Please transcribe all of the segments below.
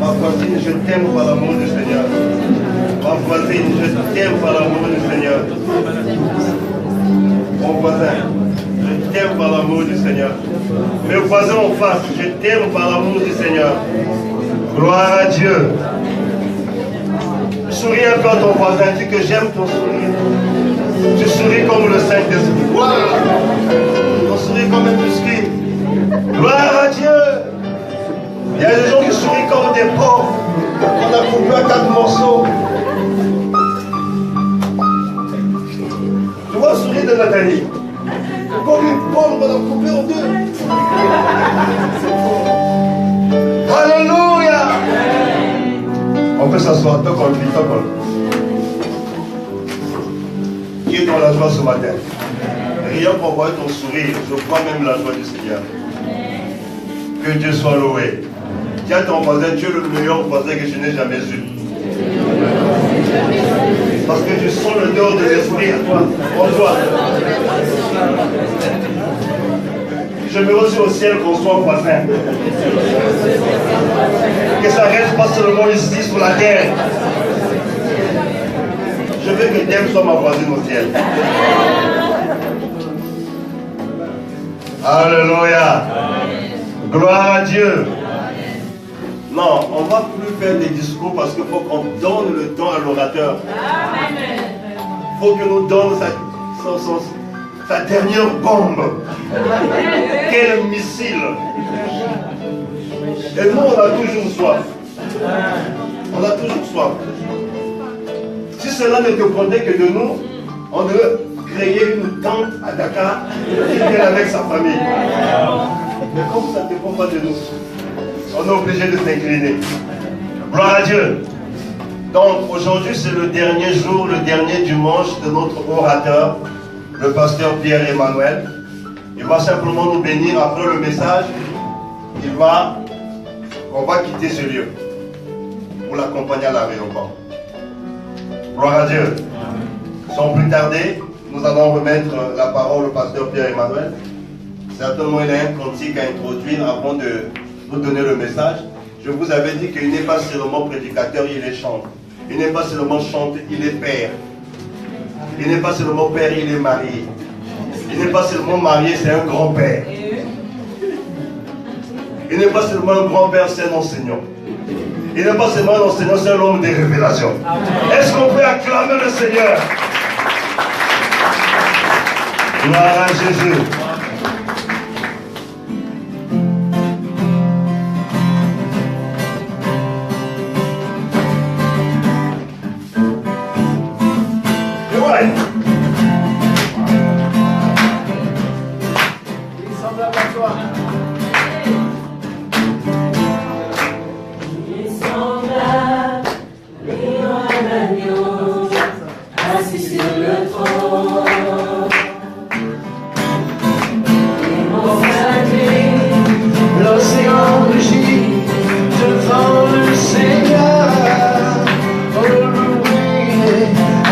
Ma voisine, je t'aime par l'amour du Seigneur. Ma voisine, je t'aime par l'amour du Seigneur. Mon voisin, je t'aime par l'amour du Seigneur. Mes voisins en face, je t'aime par l'amour du Seigneur. Gloire à Dieu. Souris un peu à ton voisin, dis que j'aime ton sourire. Tu souris comme le Saint-Esprit. Wow. On sourit comme un biscuit. Gloire à Dieu. Il y a des gens qui sourient comme des pauvres. On a coupé à 4 morceaux. Tu vois le sourire de Nathalie. Comme une pomme qu'on a coupé en 2. Alléluia. On peut s'asseoir, tocole. Qui est dans la joie ce matin? Rien pour voir ton sourire, je vois même la joie du Seigneur. Que Dieu soit loué. Dis à ton voisin, tu es le meilleur voisin que je n'ai jamais eu. Parce que je sens l'odeur de l'esprit à toi, en toi. Je me reçois au ciel qu'on soit voisin. Que ça reste pas seulement ici sur la terre. Je veux que Dieu soit ma voisine au ciel. Alléluia. Gloire à Dieu. Non, on ne va plus faire des discours parce qu'il faut qu'on donne le temps à l'orateur. Il faut que nous donne sa dernière bombe. Quel missile. Et nous, on a toujours soif. On a toujours soif. Si cela ne dépendait que de nous, on devait créer une tente à Dakar qui vient avec sa famille. Mais comme ça ne dépend pas de nous, on est obligé de s'incliner. Gloire à Dieu. Donc aujourd'hui c'est le dernier jour, le dernier dimanche de notre orateur, le pasteur Pierre-Emmanuel. Il va simplement nous bénir après le message. On va quitter ce lieu pour l'accompagner à l'aéroport. Gloire à Dieu. Sans plus tarder, nous allons remettre la parole au pasteur Pierre-Emmanuel. Certainement, il a un cantique à introduire avant de nous donner le message. Je vous avais dit qu'il n'est pas seulement prédicateur, il est chanteur. Il n'est pas seulement chanteur, il est père. Il n'est pas seulement père, il est marié. Il n'est pas seulement marié, c'est un grand-père. Il n'est pas seulement un grand-père, c'est un enseignant. Il n'est pas seulement un enseignant, c'est un homme des révélations. Est-ce qu'on peut acclamer le Seigneur? Gloire à Jésus.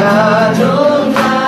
Adonai.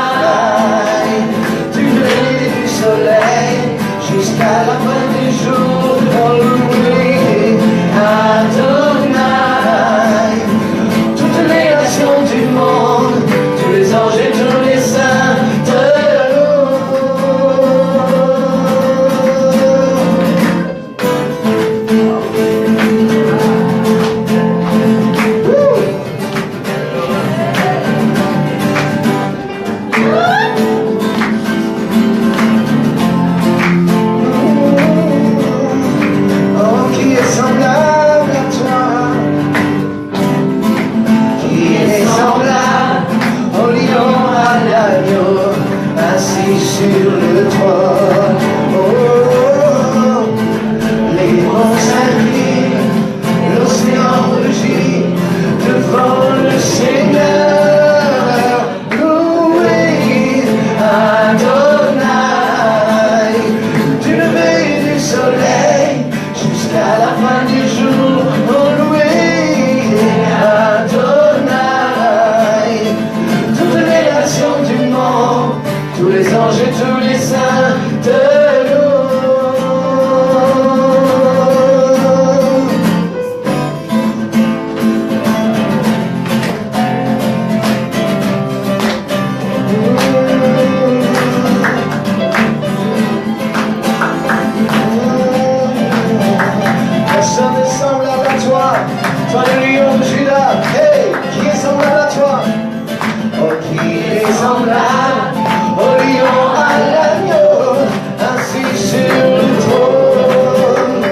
est semblable à toi? Toi le lion de Juda, hey, qui est semblable à toi? Oh, qui est semblable au lion à l'agneau, assis sur le trône.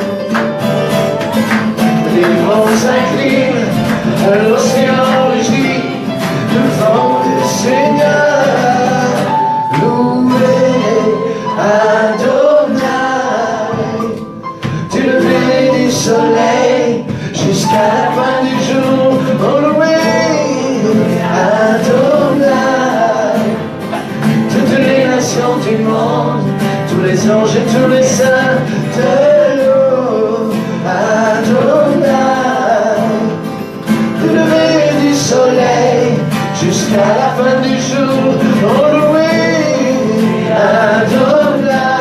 Les vents s'inclinent, l'océan rugit devant le Seigneur. Loué Adonai, du lever du soleil jusqu'à la fin du jour. Oh, loué Adonai, toutes les nations du monde, tous les anges et tous les saints te louent. Adonai, du lever du soleil jusqu'à la fin du jour. Oh, loué Adonai,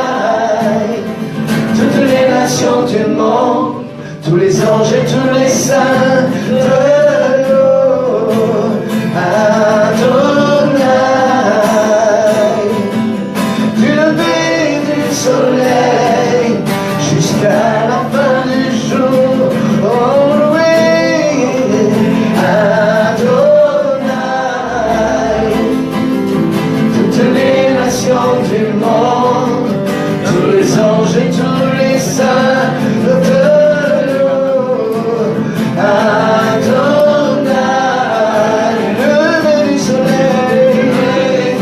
toutes les nations du monde, tous les anges et tous les saints te louent. Adonai, du lever du soleil jusqu'à la fin du jour. Oh, loué Adonai, toutes les nations du monde, tous les anges et tous les saints te louent. Adonai, lever du soleil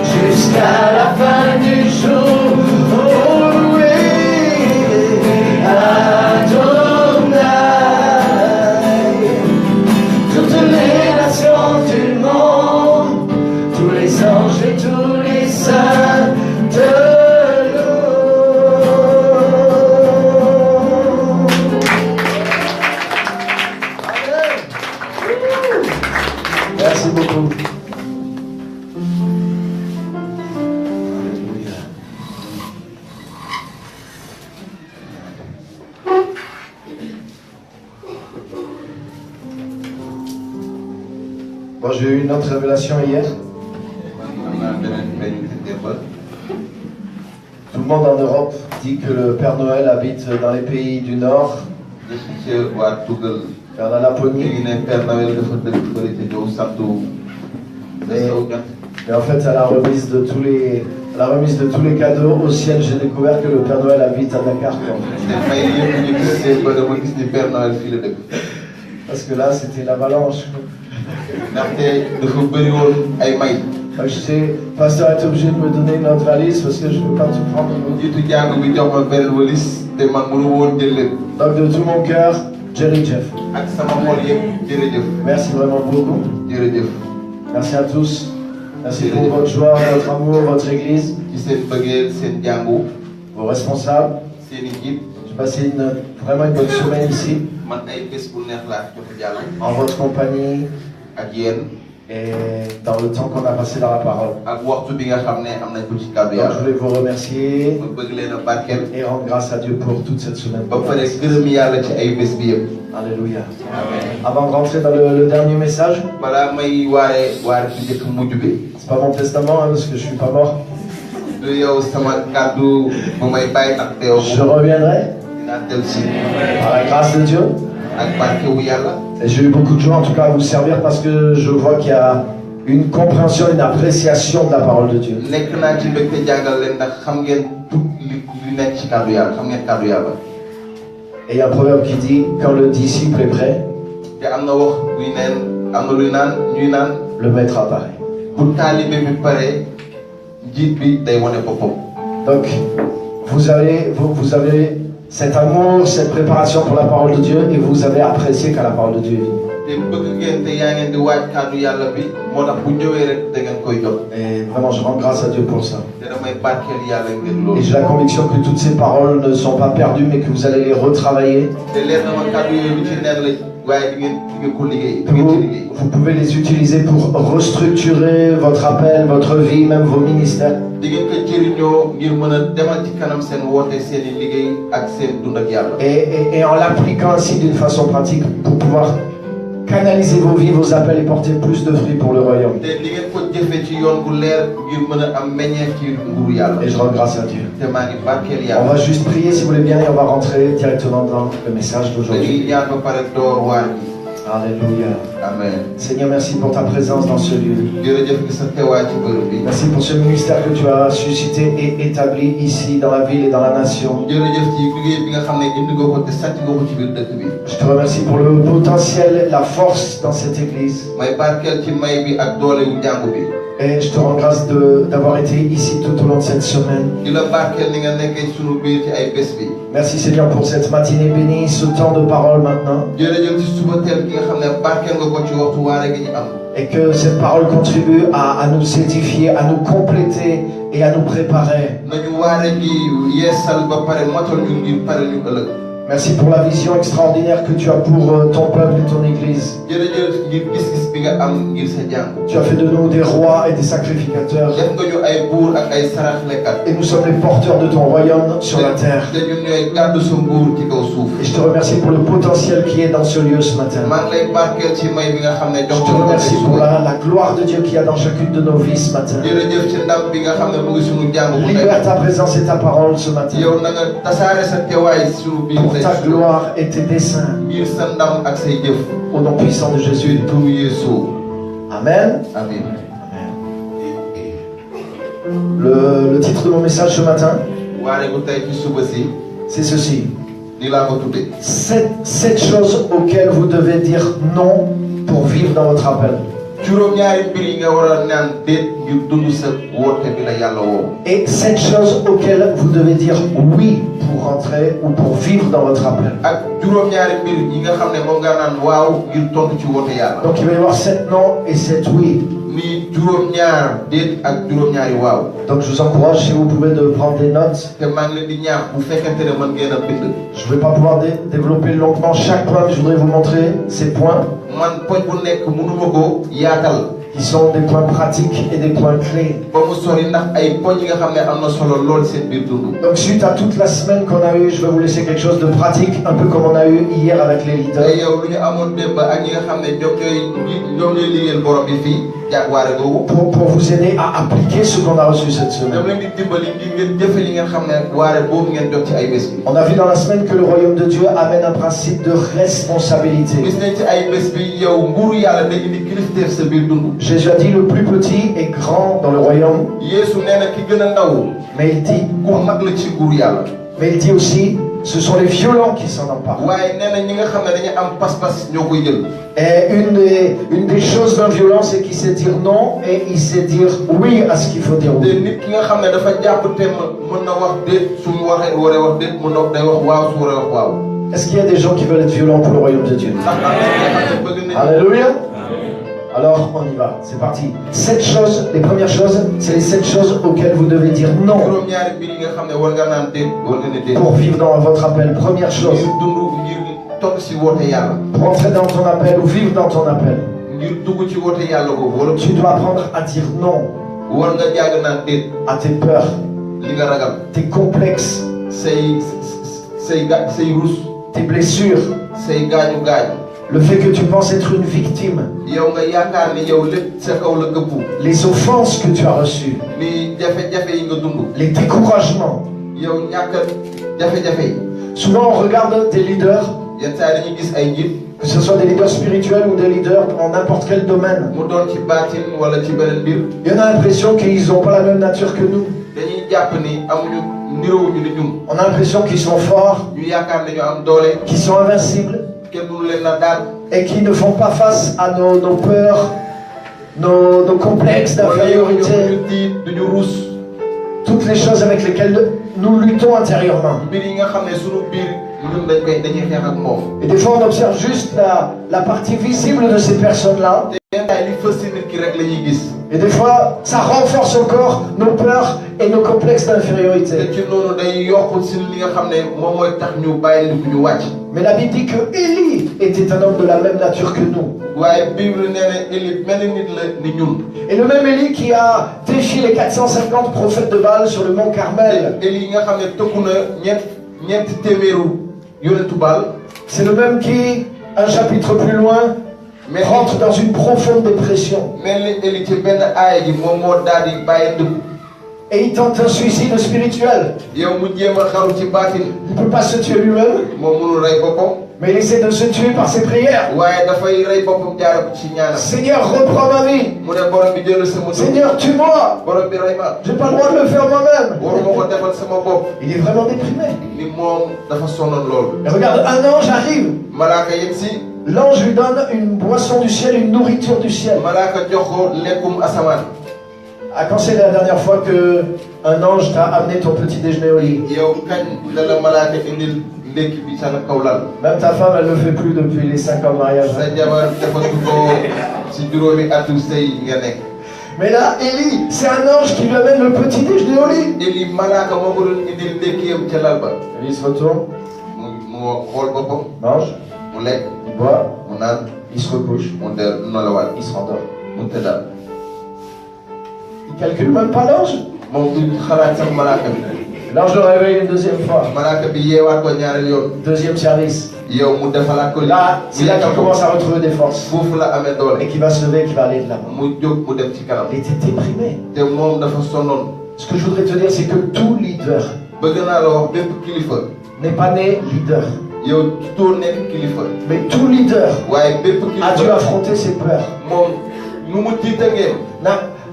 jusqu'à la fin du jour. Oh, loué Adonai, toutes les nations du monde, tous les anges et tous les saints te louent. Amen. Merci beaucoup. Bon, j'ai eu une autre révélation hier. Tout le monde en Europe dit que le Père Noël habite dans les pays du Nord, vers la Laponie. Et en fait, à la remise de tous les cadeaux au ciel, j'ai découvert que le Père Noël habite à Dakar. Parce que là, c'était l'avalanche. Je sais, pasteur est obligé de me donner une autre valise parce que je ne peux pas tout prendre. Donc de tout mon cœur, Jerry Jeff. Merci vraiment beaucoup. Merci à tous. Merci pour votre joie, votre amour, votre église. Vos responsables. J'ai passé vraiment une bonne semaine ici. En votre compagnie. Et dans le temps qu'on a passé dans la parole. Donc je voulais vous remercier et rendre grâce à Dieu pour toute cette semaine. Alléluia. Avant de rentrer dans le dernier message, c'est pas mon testament hein, parce que je suis pas mort. Je reviendrai par la grâce de Dieu. Et j'ai eu beaucoup de joie en tout cas à vous servir parce que je vois qu'il y a une compréhension, une appréciation de la parole de Dieu. Et il y a un proverbe qui dit, quand le disciple est prêt, le maître apparaît. Donc, vous avez cet amour, cette préparation pour la parole de Dieu et vous avez apprécié quand la parole de Dieu est venue. Et vraiment, je rends grâce à Dieu pour ça. Et j'ai la conviction que toutes ces paroles ne sont pas perdues, mais que vous allez les retravailler. Vous pouvez les utiliser pour restructurer votre appel, votre vie, même vos ministères. Et en l'appliquant ainsi d'une façon pratique pour pouvoir canaliser vos vies, vos appels et porter plus de fruits pour le royaume. Et je rends grâce à Dieu. On va juste prier si vous voulez bien et on va rentrer directement dans le message d'aujourd'hui. Alléluia. Amen. Seigneur, merci pour ta présence dans ce lieu. Merci pour ce ministère que tu as suscité et établi ici dans la ville et dans la nation. Je te remercie pour le potentiel, la force dans cette église. Et je te rends grâce d'avoir été ici tout au long de cette semaine. Merci Seigneur pour cette matinée bénie, ce temps de parole maintenant. Et que cette parole contribue à nous édifier, à nous compléter et à nous préparer. Merci pour la vision extraordinaire que tu as pour ton peuple et ton église. Tu as fait de nous des rois et des sacrificateurs. Et nous sommes les porteurs de ton royaume sur la terre. Et je te remercie pour le potentiel qui est dans ce lieu ce matin. Je te remercie pour la gloire de Dieu qu'il y a dans chacune de nos vies ce matin. Libère ta présence et ta parole ce matin. Pour ta gloire et tes desseins. Au nom puissant de Jésus. Amen. Amen. Le titre de mon message ce matin, c'est ceci. 7 choses auxquelles vous devez dire non pour vivre dans votre appel. Et 7 choses auxquelles vous devez dire oui pour rentrer ou pour vivre dans votre appel. Donc il va y avoir 7 non et 7 oui. Donc je vous encourage, si vous pouvez, de prendre des notes. Je ne vais pas pouvoir développer longuement chaque point, mais je voudrais vous montrer ces points qui sont des points pratiques et des points clés. Donc suite à toute la semaine qu'on a eue, je vais vous laisser quelque chose de pratique, un peu comme on a eu hier avec les leaders. Pour vous aider à appliquer ce qu'on a reçu cette semaine. On a vu dans la semaine que le royaume de Dieu amène un principe de responsabilité. Jésus a dit le plus petit est grand dans le royaume. Mais il dit aussi, ce sont les violents qui s'en emparent. Et une des choses d'un violent, c'est qu'il sait dire non et il sait dire oui à ce qu'il faut dire oui. Est-ce qu'il y a des gens qui veulent être violents pour le royaume de Dieu? Alléluia. Alors on y va, c'est parti. 7 choses, les premières choses, c'est les 7 choses auxquelles vous devez dire non pour vivre dans votre appel. Première chose, pour entrer dans ton appel ou vivre dans ton appel, tu dois apprendre à dire non à tes peurs, tes complexes, tes blessures, le fait que tu penses être une victime, les offenses que tu as reçues, les découragements. Souvent on regarde des leaders, que ce soit des leaders spirituels ou des leaders en n'importe quel domaine. Il y en a l'impression qu'ils n'ont pas la même nature que nous. On a l'impression qu'ils sont forts, qu'ils sont invincibles et qui ne font pas face à nos peurs, nos complexes d'infériorité, toutes les choses avec lesquelles nous luttons intérieurement. Et des fois on observe juste la partie visible de ces personnes-là. Et des fois ça renforce encore nos peurs et nos complexes d'infériorité. Mais la Bible dit que Élie était un homme de la même nature que nous. Et le même Élie qui a défié les 450 prophètes de Baal sur le mont Carmel. C'est le même qui, un chapitre plus loin, rentre dans une profonde dépression. Et il tente un suicide spirituel. Il ne peut pas se tuer lui-même, mais il essaie de se tuer par ses prières. Seigneur, reprends ma vie. Seigneur, tue-moi. Je n'ai pas le droit de le faire moi-même. Il est vraiment déprimé. Et regarde, un ange arrive. L'ange lui donne une boisson du ciel, une nourriture du ciel. Ah, quand c'est la dernière fois qu'un ange t'a amené ton petit déjeuner au lit? Même ta femme, elle ne le fait plus depuis les 5 ans de mariage. Mais là, Élie, c'est un ange qui lui amène le petit déjeuner au lit. Élie se retourne, mange, il boit, il se recouche, il se rendort. Il ne calcule même pas l'ange. L'ange le réveille une deuxième fois. Deuxième service. Là, c'est là qu'il commence à retrouver des forces. Et qu'il va se lever, qu'il va aller de l'avant. Il était déprimé. Ce que je voudrais te dire, c'est que tout leader n'est pas né leader. Mais tout leader a dû affronter ses peurs.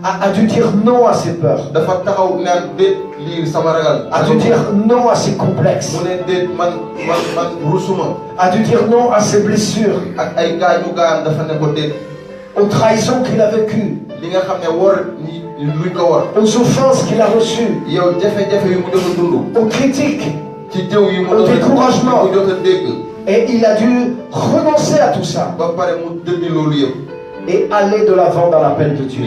A dû dire non à ses peurs. A dû dire non à ses complexes. A dû dire non à ses blessures. Aux trahisons qu'il a vécues. Aux offenses qu'il a reçues. Aux critiques. Au découragement. Et il a dû renoncer à tout ça et aller de l'avant dans l'appel de Dieu.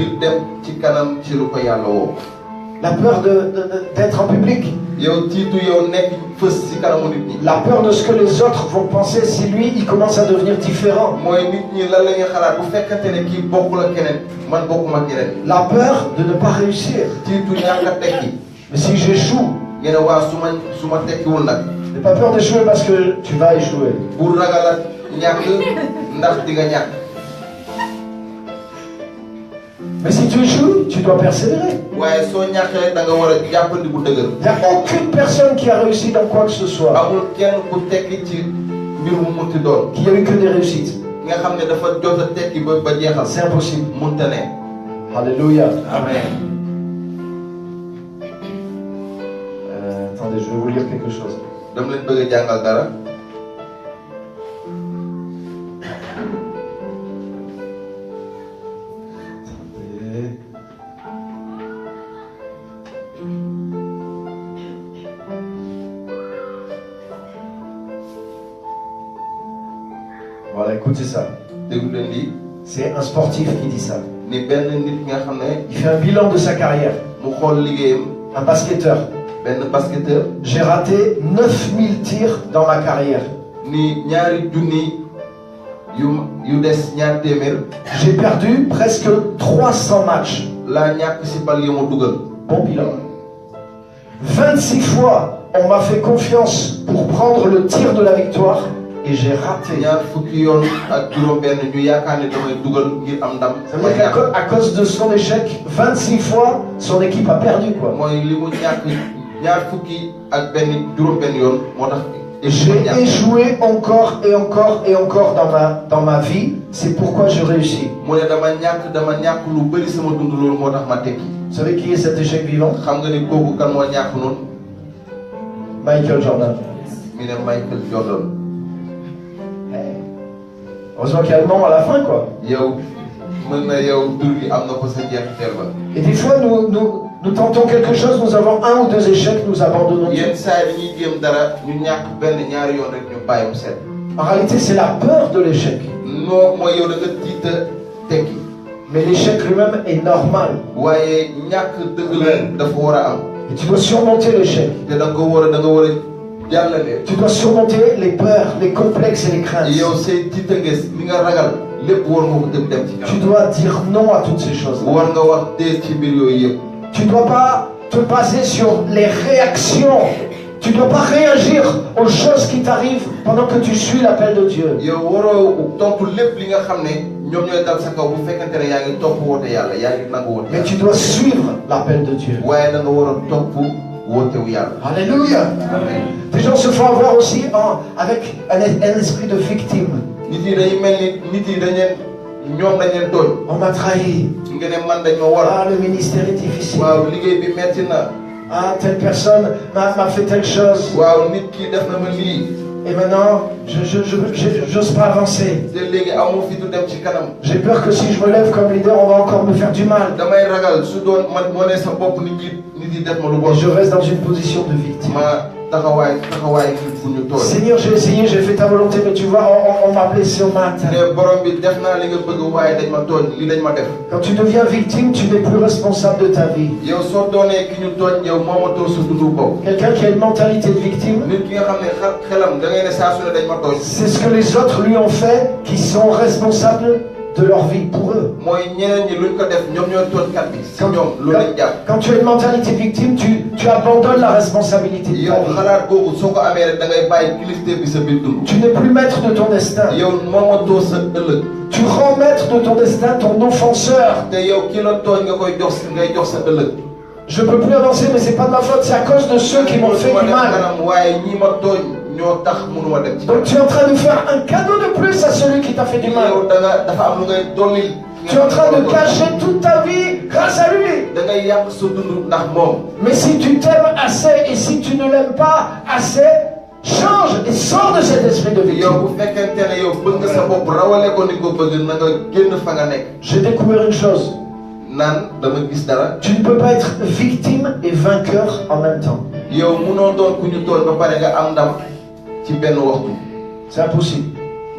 La peur d'être en public. La peur de ce que les autres vont penser si lui, il commence à devenir différent. La peur de ne pas réussir. Mais si j'échoue, n'aie pas peur d'échouer parce que tu vas échouer. Mais si tu échoues, tu dois persévérer. Il n'y a aucune personne qui a réussi dans quoi que ce soit qui a eu que des réussites. C'est impossible. Alléluia. Amen. Attendez, je vais vous lire quelque chose. Voilà, écoutez ça. C'est un sportif qui dit ça. Il fait un bilan de sa carrière. Un basketteur. J'ai raté 9000 tirs dans ma carrière. J'ai perdu presque 300 matchs. Bon bilan. 26 fois, on m'a fait confiance pour prendre le tir de la victoire. Et j'ai raté. Ça veut dire qu'à cause de son échec, 26 fois, son équipe a perdu, quoi. J'ai échoué encore et encore et encore dans ma vie. C'est pourquoi je réussis. Vous savez qui est cet échec vivant? Michael Jordan. Heureusement qu'il y a le nom à la fin, quoi. Et des fois, nous tentons quelque chose, nous avons un ou deux échecs, nous abandonnons. En réalité, c'est la peur de l'échec. Mais l'échec lui-même est normal. Et tu dois surmonter l'échec. Tu dois surmonter les peurs, les complexes et les craintes. Tu dois dire non à toutes ces choses. Tu ne dois pas te baser sur les réactions Tu ne dois pas réagir aux choses qui t'arrivent pendant que tu suis l'appel de Dieu. yow waroo tontu lépp li nga xam ne ñoom ñooy dal sa kaw bu fekkente ne yaa ngi topp woote yàlla yaa ngi nangu woote Mais tu dois suivre l'appel de Dieu. waaye da nga war a topp wootewu yàlla. Alléluia. Amen. Des gens se font avoir aussi avec un esprit de victime. nit yi dañuy mel ni nit yi dañ leen ñoom dañ leen tooñ. On m'a trahi. nga ne man dañ ma war. Ah, le ministère est difficile. waaw liggéey bi metti na. Ah, telle personne m'a fait telle chose. waaw nit ki def na ma lii. Et maintenant, j'ose pas avancer. te léegi amoo fi du dem ci kanam. J'ai peur que si je me lève comme leader, on va encore me faire du mal. damay ragal su doon man moo ne sa bopp nit yi def ma lu bon. Et je reste dans une position de victime. ma taxawaay fu ñu tooñ. Seigneur, j'ai essayé, j'ai fait ta volonté, mais tu vois, on m'a blessé au matin. ne borom bi def naa li nga bëgg waaye dañ ma tooñ li dañ ma def. Quand tu deviens victime, tu n'es plus responsable de ta vie. yow soo doonee ki ñu tooñ yow moomatoo sa dundu bopp. Quelqu'un qui a une mentalité de victime, nit ki nga xam ne xelam da ngay ne saa su ne dañ ma tooñ. c'est ce que les autres lui ont fait qui sont responsables de leur vie pour eux. mooy ñeneen ñi luñ ko def ñoom ñooy tooñkat bi si ñoom loolu lañ jàpp. Quand tu as une mentalité de victime, tu abandonnes la responsabilité de ta yow vie. xalaat googu soo ko amee rek da ngay bàyyi kilifte bi sa biir dund. Tu n'es plus maître de ton destin. yow moomatoo sa ëllëg. Tu rends maître de ton destin ton offenseur. te yow ki la tooñ nga koy jox ngay jox sa ëllëg. Je peux plus avancer, mais c'est pas de ma faute, c'est à cause de ceux qui m'ont fait du mal. waaye ñi ma tooñ ñoo tax mënuma dem ci. Donc tu es en train de faire un cadeau de plus à celui qui t'a fait du mal. yow dafa am lu ngay dolli. Tu es en train de gâcher toute ta vie grâce à lui. da ngay yàq sa dund ndax moom. Mais si tu t'aimes assez et si tu ne l'aimes pas assez, change et sors de cet esprit de yow victime. bu fekkente ne yow bëgg nga sa bopp rawale ko ni ko bëgg na nga génn fa nga nekk. J'ai découvert une chose. naan dama gis dara. Tu ne peux pas être victime et vainqueur en même temps. yow munoo doon ku ñu tooñ ba pare nga am ndam ci benn waxtu. C'est impossible.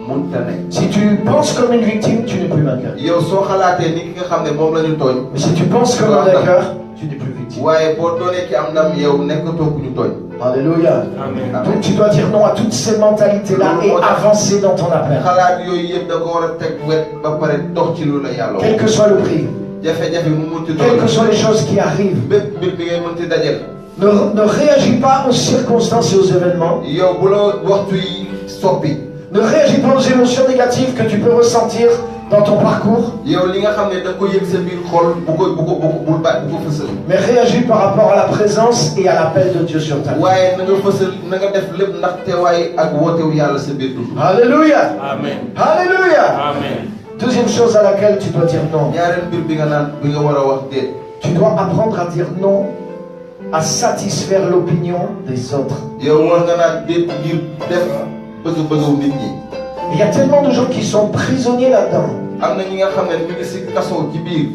mënta nekk. Si tu penses comme une victime, tu n'es plus vainqueur. yow soo xalaatee ni ki nga xam ne moom la ñu tooñ. Mais si tu penses comme un vainqueur, tu n'es plus victime. waaye boo doonee ki am ndam yow nekkatoo ku ñu tooñ. Alléluia. Amen. Donc tu dois dire non à toutes ces mentalités-là et avancer dans ton appel. xalaat yooyu yëpp da ko war a teg wet ba pare dox ci lu la yàlla wax. Quel que soit le prix, jafe-jafe mu munti quelles que doon. soient les choses qui arrivent, bépp mbir bi ngay mënti dajel. ne réagis pas aux circonstances et aux événements. yow bu la waxtu yi soppi. Ne réagis pas aux émotions négatives que tu peux ressentir dans ton parcours, yow li nga xam ne da nga ko yëg sa biir xol bu ko fësal. mais réagis par rapport à la présence et à l'appel de Dieu sur ta vie. waaye na nga fësal na nga def lépp ndax teewaay ak wootewu yàlla sa biir dund. Alléluia. Amen. Alléluia. Amen. Deuxième chose à laquelle tu dois dire non. ñaareel mbir bi nga naan bi nga war a wax déet. Tu dois apprendre à dire non à satisfaire l'opinion des autres. yow war nga naan déet ngir def bëgg-bëggu nit ñi. Il y a tellement de gens qui sont prisonniers là-dedans. am na ñi nga xam ne ñu ngi si kaso ci biir.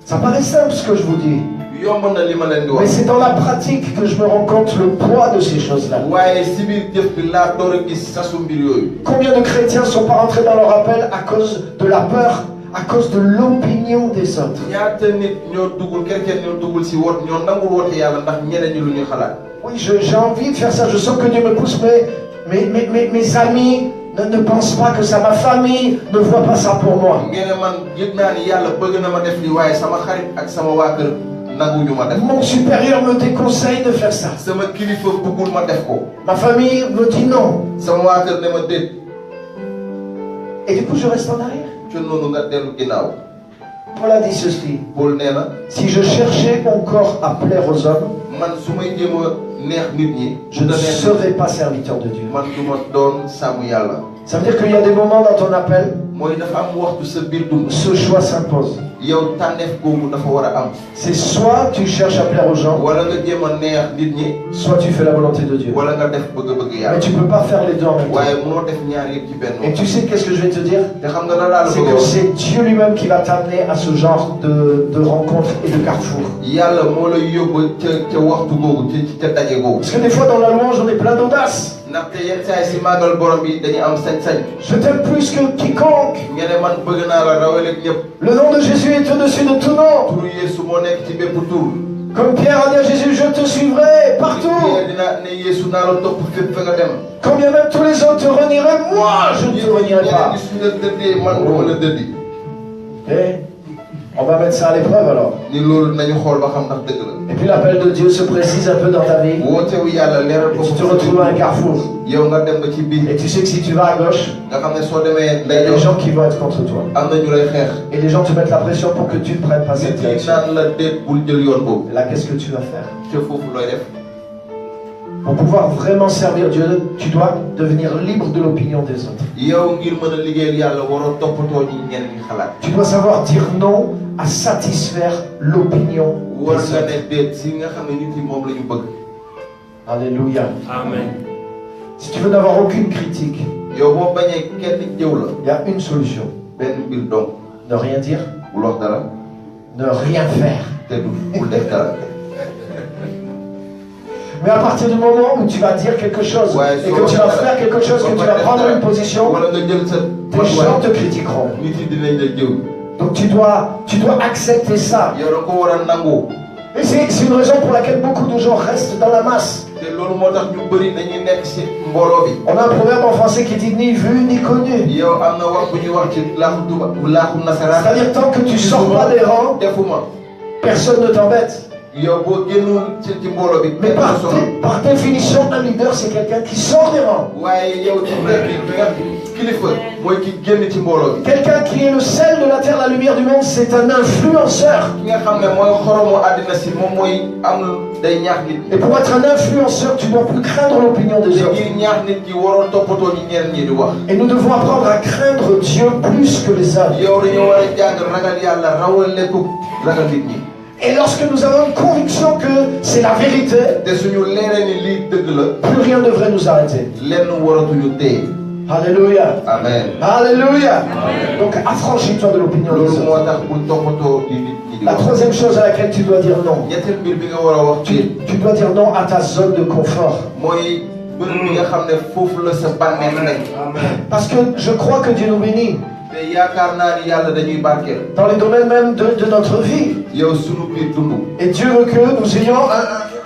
Ça paraît simple ce que je vous dis, yomb na li ma leen di mais wax. c'est dans la pratique que je me rends compte le poids de ces choses-là. waaye si biir jëf bi laa door a gis sasu mbir yooyu. Combien de chrétiens ne sont pas rentrés dans leur appel à cause de la peur, à cause de l'opinion des autres? ñaata nit ñoo duggul chrétien ñoo duggul si woot ñoo nangul woote yàlla ndax ñeneen ñi lu ñu xalaat. Oui, j'ai envie de faire ça, je sens que Dieu me pousse, mais mes amis ne pensent pas que ça, ma famille ne voit pas ça pour moi. ngeen man yëg naa ni yàlla bëgg na ma def li waaye sama xarit ak sama waa kër nanguñu ma def. Mon supérieur me déconseille de faire ça. sama kilifa bëggul ma def ko. Ma famille me dit non. sama waa kër ne ma déet. Et du coup, je reste en arrière. ci noonu nga dellu ginnaaw. Paul a dit ceci. Paul nee na. Si je cherchais encore à plaire aux hommes, man su may jéem a neex nit ñi. je ne serais pas serviteur de Dieu. man du ma doon sàmm yàlla. Ça veut dire qu'il y a des moments dans ton appel, mooy dafa am waxtu sa biir dund. ce choix s'impose. yow tànneef boobu dafa war a am. C'est soit tu cherches à plaire aux gens, wala nga jéem a neex nit ñi. soit tu fais la volonté de Dieu. wala nga def bëgg-bëgg Mais yàlla. tu ne peux pas faire les deux en même temps. waaye munoo def ñaar yëpp ci benn. Et tu sais qu'est-ce que je vais te dire? te xam nga la laa la C'est bëgg a que wax. c'est Dieu lui-même qui va t'amener à ce genre de rencontres et de carrefours. yàlla moo lay yóbbu ca waxtu googu ca daje googu. Parce que des fois dans la louange on est plein d'audace. ndaxte yenn saa yi si màggal borom bi dañuy am sañ-sañ. Je t'aime plus que quiconque. nga ne man bëgg naa la rawaleeg ñëpp. Le nom de Jésus est au-dessus de tout nom. turu Yeesu moo nekk ci bépp tur. Comme Pierre a dit à Jésus, je te suivrai partout. dina ne Yeesu naa la topp fépp fa nga dem. Quand bien même tous les autres te renieraient, moi je ne te renierai pas. ñeneen ñi suñu la dëddee man duma la dëddi. Eh? On va mettre ça à l'épreuve alors. ni loolu nañu xool ba xam ndax dëgg la. Et puis l'appel de Dieu se précise un peu dans ta vie. wootewu yàlla leeral Et ko tu te retrouves à un carrefour. yow nga dem ba ci biir Et tu sais que si tu vas à gauche, nga xam ne soo demee il y a des ndeyjoor gens qui vont être contre toi. am na ñu lay xeex. Et les gens te mettent la pression pour que tu ne prennes pas nit cette ñi direction. naan la déet bul jël yoon boobu. Et là, qu'est-ce que tu vas faire? ca foofu looy def. Pour pouvoir vraiment servir Dieu, tu dois devenir libre de l'opinion des autres. yow ngir mën a liggéeyal yàlla waroo toppatoo ñi ñenn ñi xalaat. Tu dois savoir dire non à satisfaire l'opinion war des nga autres. ne déet si nga xam ne nit yi moom la ñu bëgg. Alléluia. Amen. Si tu veux n'avoir aucune critique, yow boo bañee kenn jëw la il y a une solution. benn mbir donc Ne rien dire, bul wax dara ne rien faire. te du bul def dara. Mais à partir du moment où tu vas dire quelque chose et que tu vas faire quelque chose, que tu vas prendre une position, wala nga jël sa des gens te critiqueront. nit yi dinañ la jëw. Donc tu dois accepter ça. yow da ko war a nangu. Et c'est une raison pour laquelle beaucoup de gens restent dans la masse. te loolu moo tax ñu bëri dañuy nekk si mbooloo bi. On a un proverbe en français qui dit ni vu ni connu. yow am na wax bu ñuy wax ci laaxu nasaraan. C'est-à-dire tant que tu sors pas des rangs, defuma. personne ne t'embête. yow boo génnul ci mbooloo bi. Mais kenn du sonn. par définition, un leader, c'est quelqu'un qui sort des rangs. waaye yow ci nekk kilifa mooy ki génn ci mbooloo bi. Quelqu'un qui est le sel de la terre, la lumière du monde, c'est un influenceur. ki nga xam ne mooy xoromu àddina si moom mooy am day ñaax nit. Et pour être un influenceur, tu dois plus craindre l'opinion des te autres. ngir ñaax nit ki waroo toppatoo ñi ñeneen ñi di wax. Et nous devons apprendre à craindre Dieu plus que les hommes. yow dañoo war a jàng ragal yàlla rawale ko ragal nit ñi. Et lorsque nous avons une conviction que c'est la vérité, te suñu leeree ni lii dëgg la. plus rien ne devrait nous arrêter. lenn waratuñu téye. Alléluia. amen. Alléluia. Donc affranchis-toi de l'opinion des loolu moo autres. tax bul toppatoo li nit ñi di La wax. troisième chose à laquelle tu dois dire non. ñetteel mbir bi nga war a wax ci Tu dois dire non à ta zone de confort. mooy bërëb bi nga xam ne foofu la sa bànneex nekk. Parce que je crois que Dieu nous bénit. te yaakaar naa ni yàlla dañuy barkeel. Dans les domaines même de notre vie. yow sunu biir dund. Et Dieu veut que nous ayons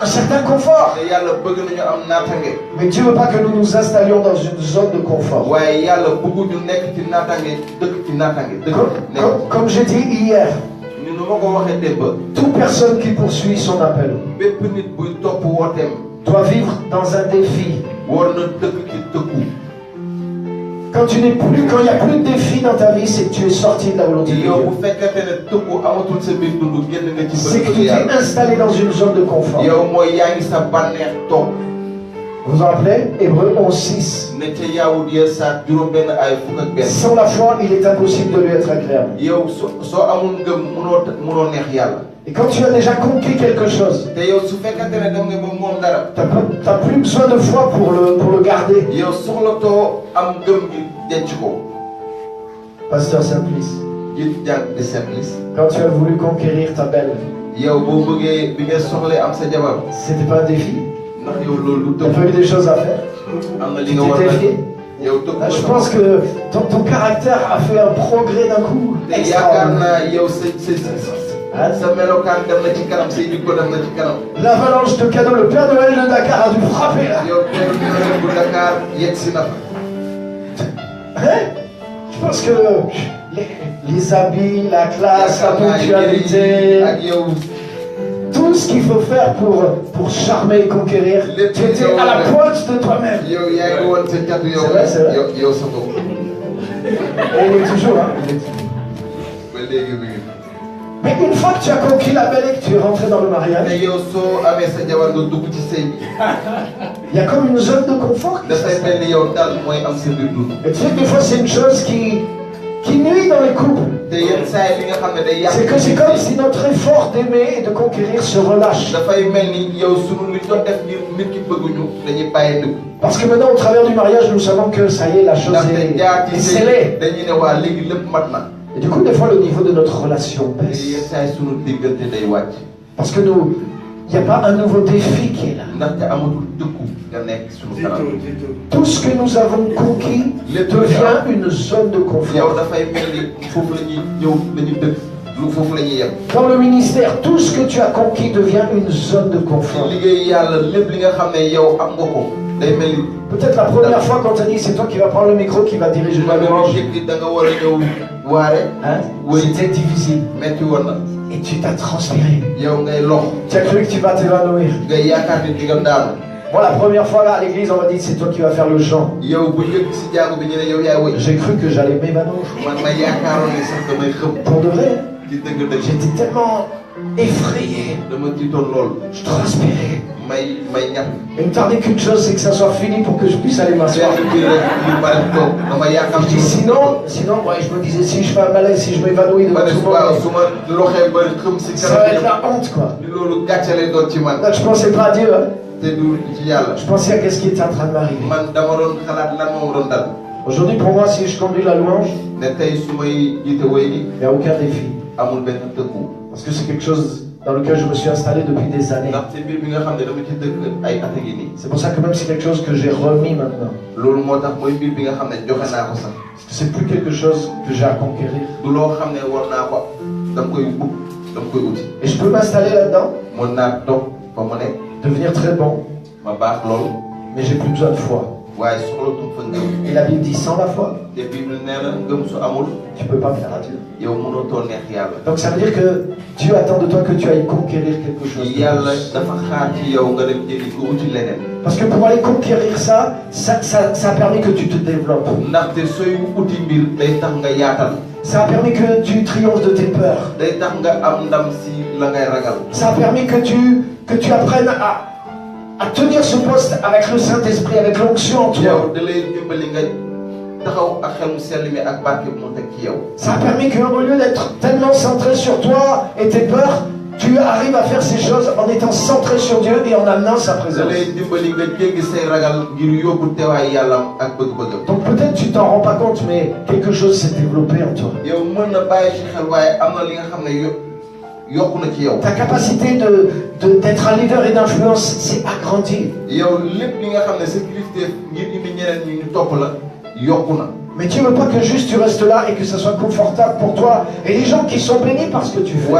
un certain confort. te yàlla bëgg nañu am naataange. Mais Dieu ne veut pas que nous nous installions dans une zone de confort. waaye yàlla bëgguñu nekk ci naataange dëkk ci naataange dëkk nekk. Comme j'ai dit hier, ni nu ma ko waxee démb. toute personne qui poursuit son appel bépp nit buy topp wooteem. doit vivre dans un défi. war na dëkk ci tëkku. Quand il n'y a plus de défi dans ta vie, c'est que tu es sorti de la volonté de Dieu. yow bu fekkente ne tëkku amatul sa biir dund génn nga ci C'est que bëgg tu t'es yàlla. installé dans une zone de confort. yow mooy yaa ngi sa bànneex toog. Vous vous rappelez Hébreux 11:6. ne ca yaawut ya sa juróom-benn ay fukk ak benn. Sans la foi, il est impossible de lui être agréable. yow soo amul ngëm munoo neex yàlla. Et quand tu as déjà conquis quelque chose, te yow su fekkente ne dem nga ba moom dara. tu n'as plus besoin de foi pour le garder. yow soxlatoo am ngëm gi denc ko. Pasteur Simplice, jiit jàng di Simplice. quand tu as voulu conquérir ta belle, yow boo bëggee bi nga soxlee am sa jabar. c'était pas un défi. ndax yow loolu Tu as tëkku. pas eu des choses à faire. am na li Tu nga war t'es a défié. yow tëkku. Là, je pense que ton caractère a fait un progrès d'un coup. te yaakaar Extraordinaire. naa yow sa melokaan dem na ci kanam say jikko dem na ci kanam. L'avalanche de cadeaux, le Père Noël de Dakar a dû frapper là. yow teeru dina bu Dakar yegg si na fa. Hein? Je pense que les habits, la classe, la yaakaar naa ponctualité, ak yow. tout ce qu'il faut faire pour charmer et conquérir, Les tu étais à la pointe de toi-même. yow yaa ngi woon sa catu yow. C'est vrai. yow sa bopp. Et il est toujours, hein. ba léegi mi ngi. Mais une fois que tu as conquis la belle et que tu es rentré dans le te mariage, yow soo amee sa jabar nga dugg ci sëy bi. il y a comme une zone de confort. dafay mel ni yow daal mooy am sa biir dund. Et tu sais que des fois c'est une chose qui nuit dans les couples. te yenn saa yi li nga xam ne day yàq. C'est que c'est comme si notre effort d'aimer et de conquérir se relâche. dafay mel ni yow sunu li doon def ngir nit ki bëgguñu dañuy bàyyi dëgg. Parce que maintenant au travers du mariage nous savons que ça y est, la chose ndaxte jaar est ci sëy scellée. dañuy ne waa léegi lépp mat na. Et du coup des fois le niveau de notre relation te yenn baisse. saa yi sunu diggante day wàcc. Parce que nous, il n'y a pas un nouveau défi qui est là. ndaxte amatul dëkku nga nekk sunu kanam. Tout ce que nous avons conquis devient une zone de yow confort. dafay mel ni foofu la ñuy ñëw la ñuy dëkk lu foofu la ñuy yem. Dans le ministère, tout ce que tu as conquis devient une zone de ci confort. liggéey yàlla lépp li nga xam ne yow am nga ko day mel ni Peut-être la première fois qu'on t'a dit c'est toi qui vas prendre le micro, qui va diriger la louange. Hein? C'était difficile. Et tu t'as transpiré. Tu as cru que tu vas t'évanouir. Moi, la première fois là à l'église, on m'a dit c'est toi qui vas faire le chant. J'ai cru que j'allais m'évanouir. Pour de vrai. J'étais tellement effrayé. Je transpirais. Il me tardait qu'une chose, c'est que ça soit fini pour que je puisse aller m'asseoir. Je dis sinon, ouais, je me disais si je fais un malaise, si je m'évanouis devant tout le monde, ça va être la honte quoi. Là, je pensais pas à Dieu, hein. Je pensais à ce qui était en train de m'arriver. Aujourd'hui, pour moi, si je conduis la louange, il n'y a aucun défi. Parce que c'est quelque chose dans lequel je me suis installé depuis des années. C'est pour ça que même c'est quelque chose que j'ai remis maintenant. Parce que c'est plus quelque chose que j'ai à conquérir. Et je peux m'installer là-dedans, devenir très bon, mais j'ai plus besoin de foi. Et la Bible dit sans la foi, tu ne peux pas plaire à Dieu. Donc ça veut dire que Dieu attend de toi que tu ailles conquérir quelque chose de plus. Parce que pour aller conquérir ça a permis que tu te développes. Ça a permis que tu triomphes de tes peurs. Ça a permis que tu apprennes à tenir ce poste avec le Saint-Esprit, avec l'onction en toi. Ça a permis qu'au lieu d'être tellement centré sur toi et tes peurs, tu arrives à faire ces choses en étant centré sur Dieu et en amenant sa présence. Donc peut-être tu t'en rends pas compte, mais quelque chose s'est développé en toi. Ta capacité d'être un leader et d'influence s'est agrandie. Mais Dieu ne veut pas que juste tu restes là et que ça soit confortable pour toi et les gens qui sont bénis par ce que tu fais.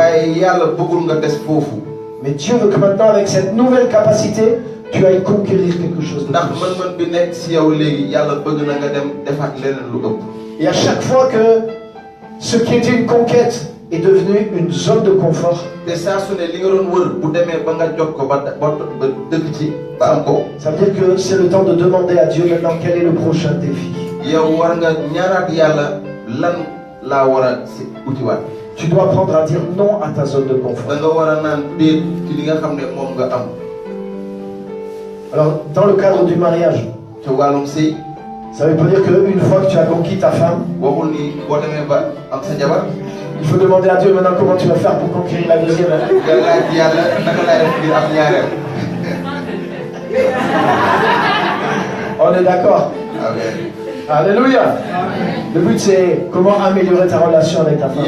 Mais Dieu veut que maintenant, avec cette nouvelle capacité, tu ailles conquérir quelque chose de plus. Et à chaque fois que ce qui était une conquête est devenu une zone de confort, ça veut dire que c'est le temps de demander à Dieu maintenant quel est le prochain défi. Tu dois apprendre à dire non à ta zone de confort. Alors, dans le cadre du mariage, ça veut pas dire qu'une fois que tu as conquis ta femme, il faut demander à Dieu maintenant comment tu vas faire pour conquérir la deuxième. On est d'accord? Alléluia. Le but c'est comment améliorer ta relation avec ta femme.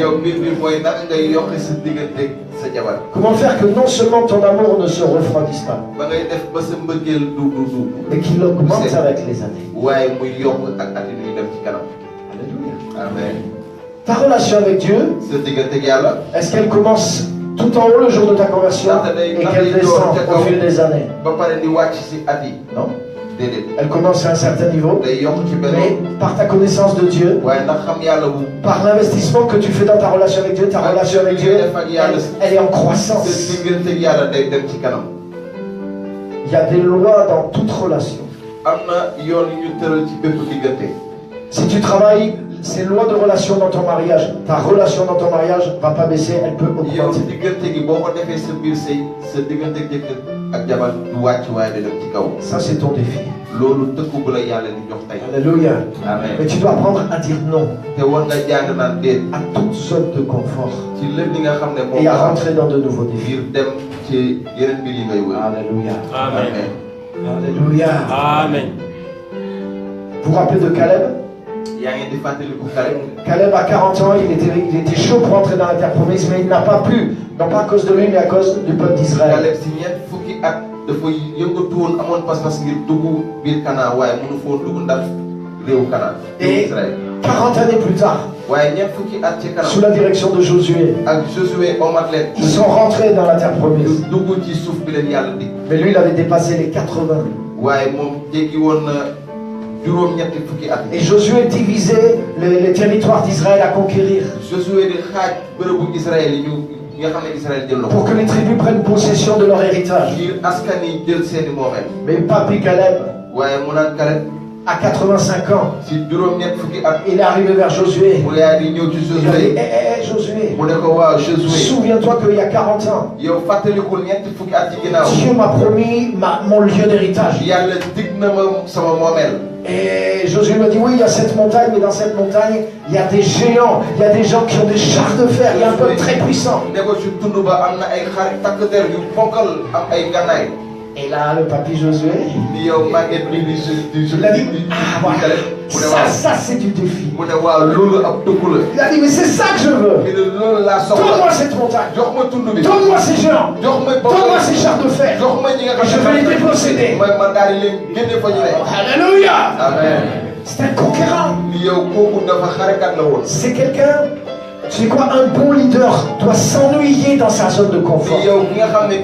Comment faire que non seulement ton amour ne se refroidisse pas, mais qu'il augmente avec les années. Alléluia. Amen. Ta relation avec Dieu, est-ce qu'elle commence tout en haut le jour de ta conversion et qu'elle descend au fil des années? Non. Elle commence à un certain niveau, mais par ta connaissance de Dieu, par l'investissement que tu fais dans ta relation avec Dieu, elle est en croissance. Il y a des lois dans toute relation. Si tu travailles ces lois de relation dans ton mariage, ta relation dans ton mariage ne va pas baisser, elle peut augmenter. Ça c'est ton défi. Alléluia. Amen. Mais tu dois apprendre à dire non à toute zone de confort et à rentrer dans de nouveaux défis. Alléluia. Amen. Alléluia. Amen. Vous vous rappelez de Caleb? Caleb à 40 ans, il était chaud pour entrer dans la terre promise, mais il n'a pas pu, non pas à cause de lui, mais à cause du peuple d'Israël. Et 40 années plus tard, sous la direction de Josué, ils sont rentrés dans la terre promise. Mais lui, il avait dépassé les 80. juróom-ñetti fukki at. Et Josué divisait les territoires d'Israël à conquérir. Josué di xaaj bërëbu Israël yi ñu nga xam ne Israël jël na Pour ko. que les tribus prennent possession de leur héritage. ngir askan yi jël seeni moomeel. Mais Papi Caleb, waaye mu naan Caleb à 85 ans, si juróom-ñett fukki at. il est arrivé vers Josué. mu yaa di ñëw ci Il a dit, Josué. Josué, mu ne ko waaw Josué. souviens-toi qu'il y a 40 ans, yow fàttalikul ñetti fukki at ci ginnaaw. Dieu m'a promis mon lieu d'héritage. yàlla dig na ma sama moomeel. Et Josué m'a dit, oui, il y a cette montagne, mais dans cette montagne, il y a des géants, il y a des gens qui ont des chars de fer, il y a un peuple très puissant. ne ko ci tund ba am na ay xar takk der yu ponkal am ay gànnaay. Et là, le papy Josué, ni yow màgget bi di il a dit, ah voilà, ça c'est du défi. mu ne waaw loolu ab dëkku la. Il a dit, mais c'est ça que je veux. mais loolu laa Donne-moi soxla. cette montagne. jox ma tund bi. Donne-moi ces géants. jox ma Donne-moi ces chars de fer. jox ma ñi nga Je xam vais les déposséder. ma daal di leen génne fa ñu ne. Alléluia. amen. C'est un conquérant. ni yow kooku dafa xarekat la woon. C'est quelqu'un, tu sais quoi, un bon leader doit s'ennuyer dans sa zone de confort. ni yow ki nga xam ne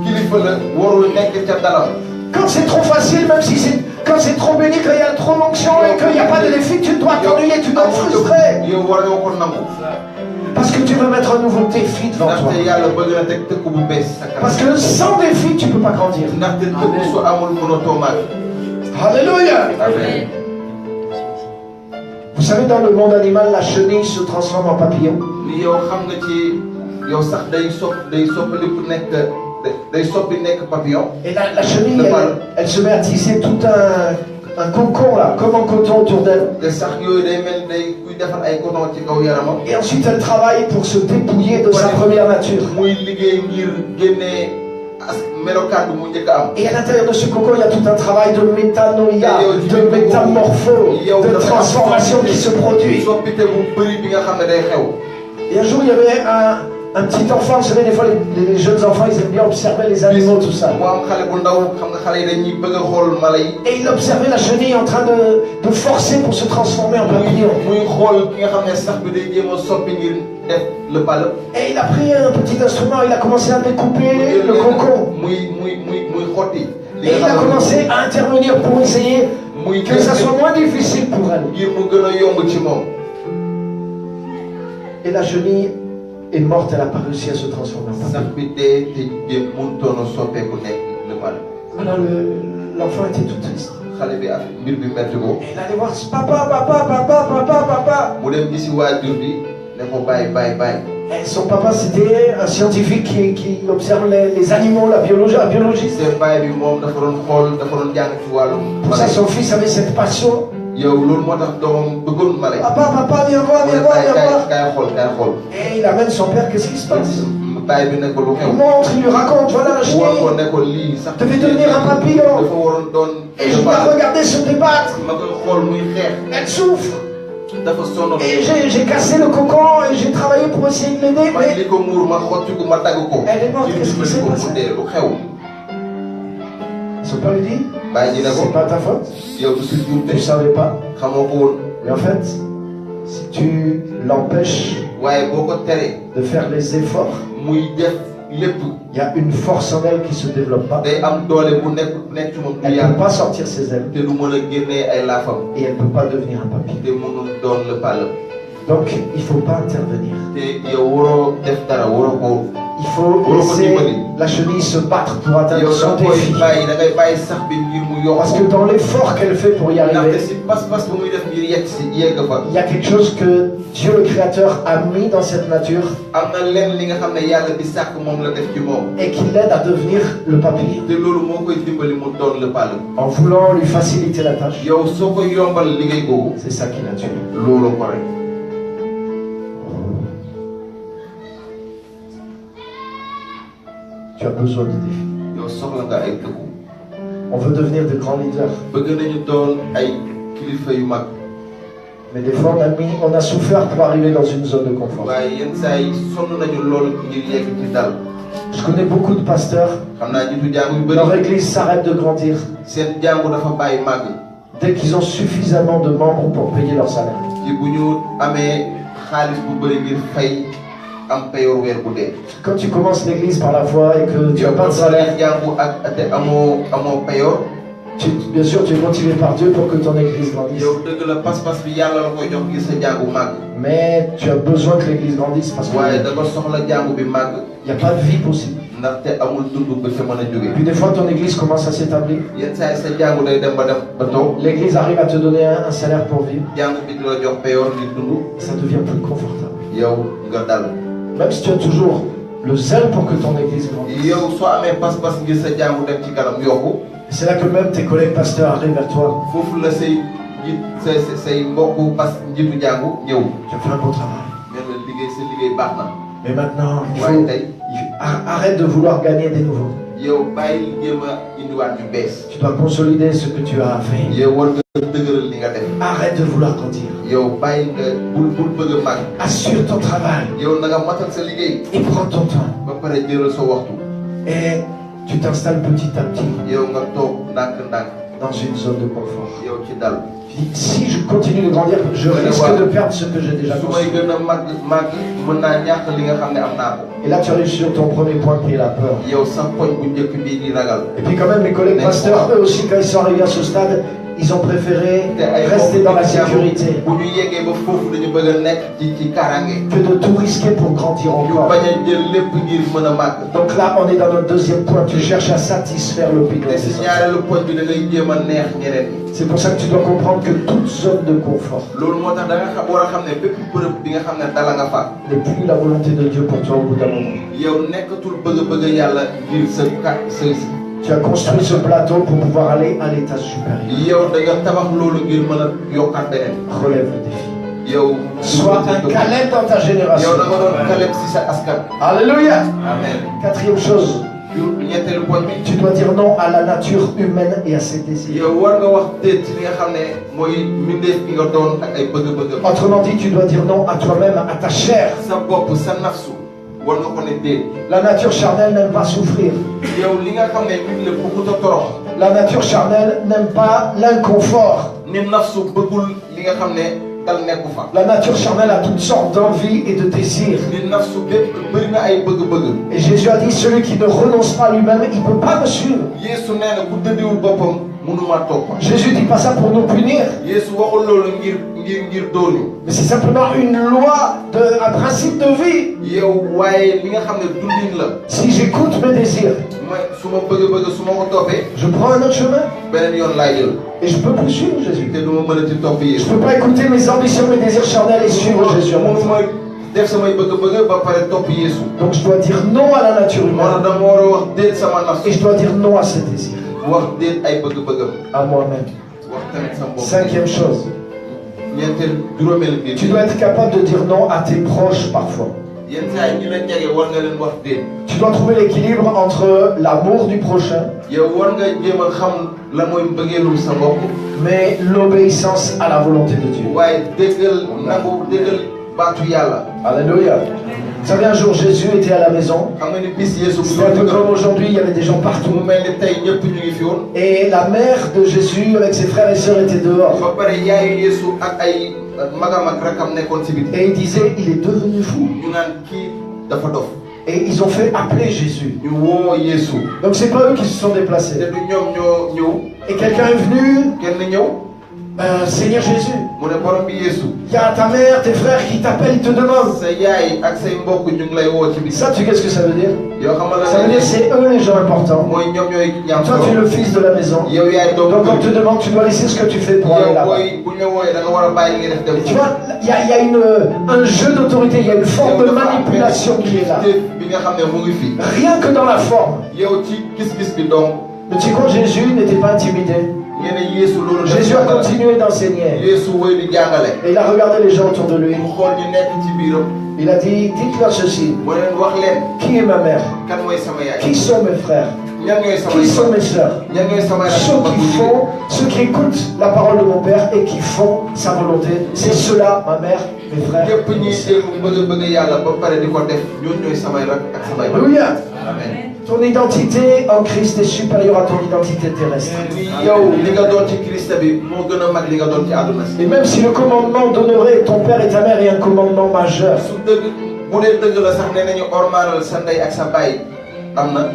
kilifa la warul nekk ca dalam. Quand c'est trop facile, même si c'est, quand c'est trop béni, quand il y a trop d'onction et qu'il n'y a pas de défi, tu dois t'ennuyer, tu dois être frustré. yow war nga ko nangu. Parce que tu veux mettre un nouveau défi devant toi. ndaxte yàlla bëgg na teg tëkk bu bees sa kanam. Parce que sans défi, tu ne peux pas grandir. ndaxte tëkk su amul mënatoo màgg. Alléluia. amen. Vous savez, dans le monde animal, la chenille se transforme en papillon. ni yow xam nga ci yow sax day soppali ku nekk day soppi nekk papillon. Et la chenille, elle se met à tisser tout un cocon là, comme un coton autour d'elle. te sax yooyu day mel day kuy defar ay coton ci kaw yaramam. Et ensuite, elle travaille pour se dépouiller de sa première nature. muy liggéey ngir génnee melokaan bi mu njëkk a am. Et à l'intérieur de ce cocon, il y a tout un travail de métanoïa, de métamorphose, de transformation qui se produit. soppite bu bëri bi nga xam ne day xew. Et un jour, il y avait un petit enfant, vous savez, des fois, les jeunes enfants, ils aiment bien observer les animaux, tout ça. mu am xale bu ndaw xam nga xale yi dañuy bëgg a xool mala yi. Et il observait la chenille en train de forcer pour se transformer en papillon. muy xool ki nga xam ne sax bi day jéem a soppi ngir def le pal. Et il a pris un petit instrument, il a commencé à découper le cocon. muy xotti. Et il a commencé à intervenir pour essayer que ça soit moins difficile pour elle. ngir mu gën a yomb ci moom. Et la chenille est morte, elle n'a pas réussi à se transformer en sax papillon. bi dee te jéem mënutoon a soppeeku nekk le pal. Alors l'enfant était tout triste. xale bi ak mbir bi metti ko. Et il allait voir papa. mu dem gisi waajur bi ne ko bàyyi. Et son papa, c'était un scientifique qui observe les animaux, un biologiste. seen baay bi moom dafa doon xool dafa doon jàng ci wàllum. Pour ça, son fils avait cette passion. yow loolu moo tax doomam bëggoon mala yi. Papa, viens voir. kaay xool. Et il amène son père, qu'est-ce qui se passe? baay bi ne ko lu Il xew. montre, il lui raconte, voilà la war ko chenille. ne ko lii sax. devait devenir un papillon. dafa waroon doon. Et je la regardais se débattre. ma koy xool muy xeex. Elle souffre. dafa sonn. Et j'ai cassé le cocon et j'ai travaillé pour essayer de l'aider. man Mais li ko muur ma xotti ko ma dagg ko. Elle est morte, qu'est-ce qui s'est passé? mu dee lu xew. son père lui dit, bàyyi ji ne ko. c'est pas ta faute. yow du si Tu ne juumte. savais pas. xamoo ko woon. Mais en fait, si tu l'empêches waaye boo ko teree. de faire les efforts, muy def lépp. il y a une force en elle qui ne se développe pas. day am doole bu nekk ci moom. Elle ne peut pas sortir ses ailes te du mën a génnee ay laafam. et elle ne peut pas devenir un papillon. te mënul doon le pal. Donc, il ne faut pas intervenir. te yow waroo def dara waroo ko. Il faut laisser la chenille se battre pour atteindre yow son da koy défi. bàyyi da ngay bàyyi sax bi ngir mu yokk. Parce que dans l'effort qu'elle fait pour y ndaxte arriver, si pas-pas bu muy def ngir yegg fa. il y a quelque chose que Dieu le Créateur a mis dans cette nature am na lenn li nga xam ne yàlla di sàkk moom la def ci moom. et qui l'aide à devenir le papillon. te loolu moo koy dimbali mu doon le pal. En voulant lui faciliter la tâche, yow soo koy yombal liggéey googu. c'est ça qui l'a tué. loolu ko rek. Tu as besoin de défis. yow soxla nga ay dëkku. On veut devenir de grands leaders. bëgg nañu doon ay kilifa yu mag. Mais des fois, on a souffert pour arriver dans une zone de confort. waaye yenn saa yi sonn nañu loolu ngir yegg ci dal. Je connais beaucoup de pasteurs. xam naa jiitu jàngu yu Leur bëri. église s'arrête de grandir seen jàngu dafa bàyyi màgg. dès qu'ils ont suffisamment de membres pour payer leur salaire. ci bu ñu amee xaalis bu bëri ngir fay am payoor weer bu dee. Quand tu commences l'église par la foi et que tu n'as yow pas de salaire, jàngu ak te amoo payoor. Bien sûr, tu es motivé par Dieu pour que ton église grandisse. yow dëgg la pas-pas bi yàlla la koy jox ngir sa jàngu màgg. Mais tu as besoin que l'église grandisse parce waaye qu'il da nga soxla jàngu bi màgg. n'y a pas de vie possible. ndaxte amul dund ba ca mën a Et jóge. puis des fois, ton église commence à s'établir. yenn saa yi sa jàngu day dem ba toog. L'église arrive à te donner un salaire pour vivre. jàngu bi di la jox payoor ngir dund. Ça devient plus confortable. yow nga dal. Même si tu as toujours le zèle pour que ton église grandisse. yow soo amee pas-pas ngir sa jàngu dem ci kanam yokku. C'est là que même tes collègues pasteurs arrivent vers toi. foofu la say say mbokku njiitu jàngu ñëw. Tu as fait un bon travail. mais la liggéey sa liggéey baax na. Mais maintenant, waaye tey arrête de vouloir gagner des nouveaux. yow bàyyi jéem a indiwaat yu bees. Tu dois consolider ce que tu as fait. yow war nga dëgëral li nga def. Arrête de vouloir grandir. yow bàyyi nga bul bëgg a màgg. Assure ton travail yow na nga matal sa liggéey. et prends ton temps. ba pare jëral sa waxtu. Et tu t'installes petit à petit yow nga toog ndànk-ndànk. dans une zone de confort. yow ci dal. Tu dis, si je continue de grandir, je risque de perdre ce que j'ai déjà su may construit. gën a màgg mën naa ñàkk li nga xam ne am naa ko. Et là, tu arrives sur ton premier point qui est la peur. yow sa poñ bu njëkk bii di ragal. Et puis quand même, mes collègues pasteurs, eux aussi, quand ils sont arrivés à ce stade, ils ont préféré rester dans la sécurité bu ñu yeggee ba foofu dañu bëgg a nekk ci kaaraange. que de tout risquer pour grandir ñu encore. bañ a jël lépp ngir mën a màgg. Donc là, on est dans notre deuxième point. Tu cherches à satisfaire l'opinion te des si autres. ñaareelu poñ bi da ngay jéem a neex ñeneen ñi. C'est pour ça que tu dois comprendre que toute zone de confort loolu moo tax da nga war a xam ne bépp bërëb bi nga xam ne dala nga fa. n'est plus la volonté de Dieu pour toi au bout d'un moment. yow nekkatul bëgg yàlla ngir sa Tu as construit ce plateau pour pouvoir aller à l'étage supérieur. yow da nga tabax loolu ngir mën a yokkaat beneen. Relève le défi. yow. Sois un Caleb dans ta génération. yow da nga doon Caleb si sa askan. Alléluia. Amen. Quatrième chose, ñetteelu poñ bi. tu dois dire non à la nature humaine et à ses désirs. yow war nga wax déet ci li nga xam ne mooy mbindeef bi nga doon ak ay bëgg-bëgg. Autrement dit, tu dois dire non à toi-même, à ta chair. sa bopp sa nafsu war nga ko ne déet. La nature charnelle n'aime pas souffrir. yow li nga xam ne nit la bëggut a torox. La nature charnelle n'aime pas l'inconfort. ni nafsu bëggul li nga xam ne dal nekku fa. La nature charnelle a toutes sortes d'envies et de désirs. ni nafsu bépp bëri na ay bëgg-bëgg. Et Jésus a dit, celui qui ne renonce pas à lui-même, il ne peut pas me suivre. Yeesu nee na ku dëddiwul boppam mënuma topp. Jésus dit pas ça pour nous punir, Yeesu waxul loolu ngir dóoñu. mais c'est simplement une loi, un principe de vie. yow waaye li nga xam ne dundin la. Si j'écoute mes désirs, mooy su ma bëgg-bëgg su ma ko toppee. je prends un autre chemin beneen yoon laay jël. et je peux plus suivre Jésus. te du ma mën a ci topp Je Yeesu. ne peux pas écouter mes ambitions, mes désirs charnels et suivre Jésus. mënuma def samay bëgg-bëgg ba pare topp Yeesu. Donc je dois dire non à la nature moo tax humaine dama war a wax déet sama nafsu. et je dois dire non à ses désirs, wax déet ay bëgg-bëggam. à moi-même. wax tamit sa bopp. Cinquième chose, ñeenteel juróomeelu biir. tu dois être capable de dire non à tes proches parfois. yenn saa yi ñu la jege war nga leen wax déet. Tu dois trouver l'équilibre entre l'amour du prochain, yow war nga jéem a xam la mooy mbëggeelul sa bopp. mais l'obéissance à la volonté de Dieu. waaye déggal nangu déggal baatu yàlla. Alléluia. Vous savez, un jour Jésus était à la maison. xam nga ni bis Yeesu bu C'était un peu comme aujourd'hui, il y avait des gens partout. mu mel ni tey ñëpp ñu ngi fi woon. Et la mère de Jésus avec ses frères et sœurs était dehors. ba pare yaayu Yeesu ak ay magam ak rakam nekkoon si biti. Et il disait, il est devenu fou. ñu naan kii dafa dof. Et ils ont fait appeler Jésus. ñu woo Yeesu. Donc c'est pas eux qui se sont te déplacés. du ñoom ñoo ñëw. Et quelqu'un est venu, kenn ñëw. Seigneur Jésus, mu ne borom bi Yeesu. il y a ta mère, tes frères qui t'appellent, ils te demandent. sa yaay ak say mbokk ñu ngi lay woo ci biti. Ça, tu sais ce que ça veut dire? yoo xam nga Ça veut dire c'est eux les gens importants. mooy ñoom ñooy ñaam Toi, tu es le fils de la maison. yow yaay doom Donc on te demande, tu dois laisser ce que tu fais pour aller yow là-bas. booy bu ñu la wooyee da nga war a bàyyi li nga def dem. Tu vois, il y a un jeu d'autorité, il y a une forme de manipulation qui est là. bi nga xam ne mu ngi fi. Rien que dans la forme. yow ci gis-gis bi donc. Mais tu crois que Jésus n'était pas intimidé? ñeneen Yeesu loolu. Jésus a continué d'enseigner. Yeesu woy di jàngale. Et il a regardé les gens autour de lui. mu xool ñu nekk ci biiram. Il a dit, dites-leur ceci. mu leen wax leen. Qui est ma mère? kan mooy sama yaay. Qui sont mes frères? ñan ñooy samay Qui sont mes sœurs? ñan ñooy samay Ceux qui écoutent la parole de mon Père et qui font sa volonté, c'est ceux-là, ma mère, mes frères. képp ñuy déglu bëgg yàlla ba pare di ko def ñooñu ñooy samay rak ak samay mag. Alléluia. Amen. Ton identité en Christ est supérieure à ton identité terrestre. ni yow li nga doon ci Christ bi moo gën a mag li nga doon ci àdduna si. Et même si le commandement d'honorer ton père et ta mère est un commandement majeur, su dëgg bu dee dëgg la sax nee nañu ormaalal sa ndey ak sa baay am na.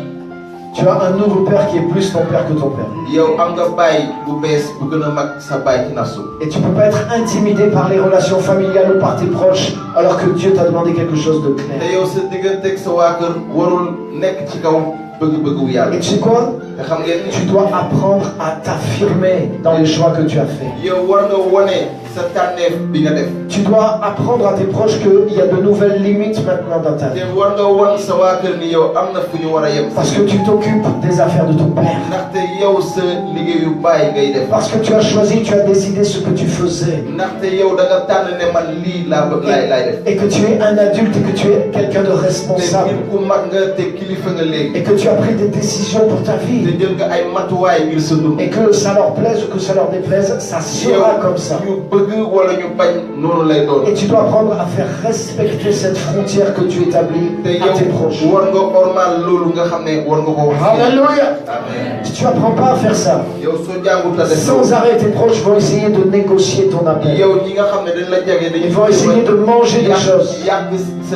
Tu as un nouveau père qui est plus ton père que ton père. yow am nga baay bu bees bu gën a mag sa baay ci nafsu. Et tu ne peux pas être intimidé par les relations familiales ou par tes proches alors que Dieu t'a demandé quelque chose de te clair. yow sa digganteeg sa waa kër warul nekk ci kaw bëgg-bëggu yàlla. Et tu sais quoi? te xam ngeen ni Tu dois apprendre à t'affirmer dans les choix que tu as faits. yow war nga wone sa tànneef bi nga def. Tu dois apprendre à tes proches qu'il y a de nouvelles limites maintenant dans ta vie. te war nga won sa waa kër ni yow am na fu ñu war a yem. Parce que tu t'occupes des affaires de ton père. ndaxte yow sa liggéeyu baay ngay def. Parce que tu as choisi, tu as décidé ce que tu faisais. ndaxte yow da nga tànn ne man lii laa bëgg laay def. Et que tu es un adulte et que tu es quelqu'un de te responsable. nit ku mag nga te kilifa nga léegi. Et que tu as pris des décisions pour ta te vie. jël nga ay matuwaay ngir sa dund. Et que ça leur plaise ou que ça leur déplaise, ça sera comme ça. ñu bëgg wala ñu bañ noonu lay doon. Et tu dois apprendre à faire respecter cette frontière que tu établis te à tes proches. yow war nga ormal loolu nga xam ne war nga ko wax. Alléluia. Amen. Si tu n'apprends pas à faire ça, yow soo jàngut a def sans arrêt, tes proches vont essayer de négocier ton appel. yow ñi nga xam ne dañ la jege dañuy Ils vont essayer de manger des choses. yàq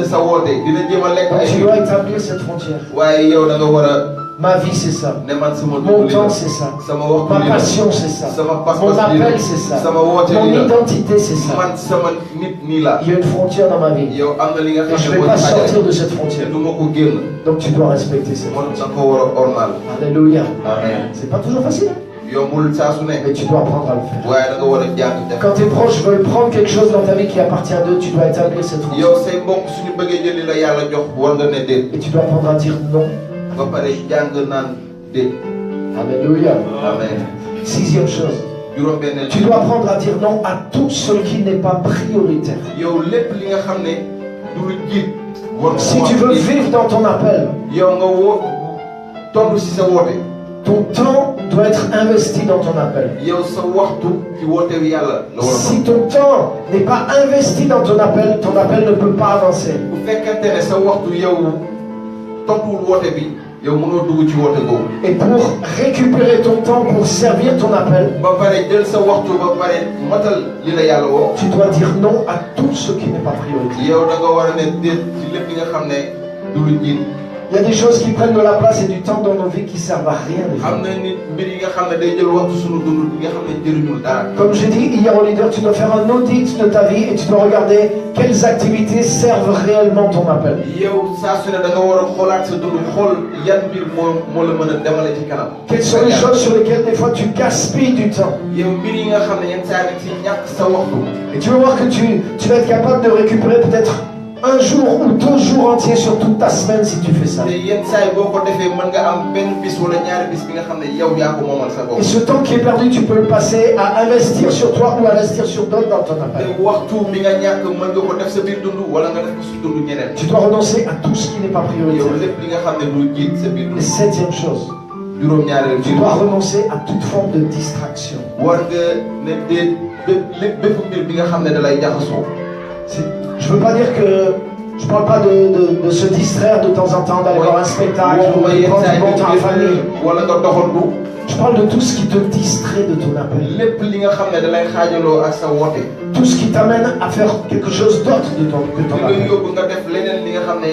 sa woote dina jéem a lekk Donc ay tu dois établir cette frontière. waaye yow da nga war a Ma vie, c'est ça. ne man sama Mon dund temps, c'est ça. sama waxtu Ma li la passion, c'est ça. sama Mon pas-pas li la appel, c'est ça. sama woote Mon li la identité, c'est ça. man sama nit nii la Il y a une frontière dans ma vie. yow am na li nga Et je xam ne ne vais moo pas ci sortir xajale de cette te frontière. du ma ko génn Donc tu dois respecter cette moo frontière. tax da nga ko war a ormal. Alléluia. Amen. C'est pas toujours facile, yombul saa su ne mais tu dois apprendre à le faire. waaye da nga war a jàng def. Quand tes proches veulent prendre quelque chose dans ta vie qui appartient à d'eux, tu dois établir cette frontière. yow say mbokk suñu bëggee jël li la yàlla jox war nga ne déet Et tu dois apprendre à dire non. ba pare jàng naan déet. Alléluia. Amen. Sixième chose, juróom-benneel tu dois apprendre à dire non à tout ce qui n'est pas prioritaire. yow lépp li nga xam ne du lu jiit war nga Si ko tu wax veux jiit. vivre dans ton appel, yow nga toll si sa woote ton temps doit être investi dans ton appel. yow sa waxtu ci wootewu yàlla la war a Si doon. ton temps n'est pas investi dans ton appel ne peut pas avancer. bu fekkente ne sa waxtu yow tontuwul woote bi yow mënoo dugg ci woote boobu. Et pour récupérer ton temps pour servir ton appel, ba pare jël sa waxtu ba pare matal li la yàlla woo. tu dois dire non à tout ce qui n'est pas prioritaire. yow da nga war a ne déet ci lépp li nga xam ne du lu jiit. Il y a des choses qui prennent de la place et du temps dans nos vies qui servent à rien. des fois. am na nit mbir yi nga xam ne day jël waxtu sunu dund yi nga xam ne jëriñul dara. Comme j'ai dit hier au leader, tu dois faire un audit de ta vie et tu dois regarder quelles activités servent réellement ton appel. yow saa su ne da nga war a xoolaat sa dund xool yan mbir moo la mën a demale ci kanam. Quelles sont les choses sur lesquelles des fois tu gaspilles du temps. yow mbir yi nga xam ne yenn saa yi ci ñàkk sa waxtu. Et tu vas voir que tu vas être capable de récupérer peut-être un jour ou 2 jours entiers sur toute ta semaine si tu fais ça. te yenn saa yi boo ko defee mën nga am benn bis wala ñaari bis bi nga xam ne yow yaa ko moomal sa bopp. Et ce temps qui est perdu, tu peux le passer à investir sur toi ou investir sur d'autres dans ton appel. te waxtu bi nga ñàkk mën nga ko def sa biir dund wala nga def ko si dund ñeneen. Tu dois renoncer à tout ce qui n'est pas yow prioritaire. lépp li nga xam ne du jiit sa biir Et dund. septième chose, juróom-ñaareel tu dois renoncer à toute forme de distraction. war nga ne déet bépp mbir bi nga xam ne da lay jaxasoo. Je veux pas dire que je parle pas de se distraire de temps en temps, d'aller voir un spectacle ou de prendre du bon temps en famille. wala nga doxandu. Je parle de tout ce qui te distrait de ton appel. lépp li nga xam ne da lay xaajaloo ak sa woote. Tout ce qui t'amène à faire quelque chose d'autre que ton li nga appel. yóbbu nga def leneen li nga xam ne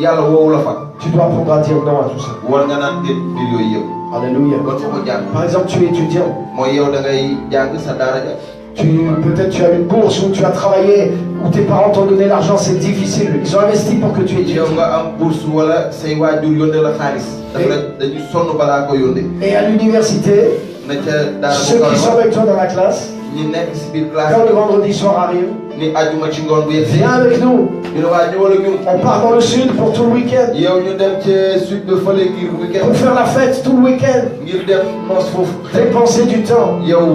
yàlla woowu la fa. Tu dois apprendre à dire non à tout ça. war nga naan déet mbir yooyu yëpp. Alléluia. kon foo ko jàng. Par exemple, tu es étudiant. mooy yow da ngay jàng sa daara ja. Peut-être tu as une bourse ou tu as travaillé ou tes parents t'ont donné l'argent, c'est difficile. Ils ont investi pour que tu étudies. yow nga am bourse wala say waajur yónnee la xaalis. dafa la dañu sonn balaa ko yónnee. Et à l'université, na ca daara ceux qui sont avec toi dans la classe, ñi nekk si biir classe quand le vendredi soir arrive, ni ajuma ci ngoon bu yegg si. viens avec nous. ñu ne waa ñëwal ak ñun. On part dans le sud pour tout le week-end. yow ñu dem ca sud de fële ngir week-end. Pour faire la fête tout le week-end. ngir dem noos foofu. Dépenser du temps. yow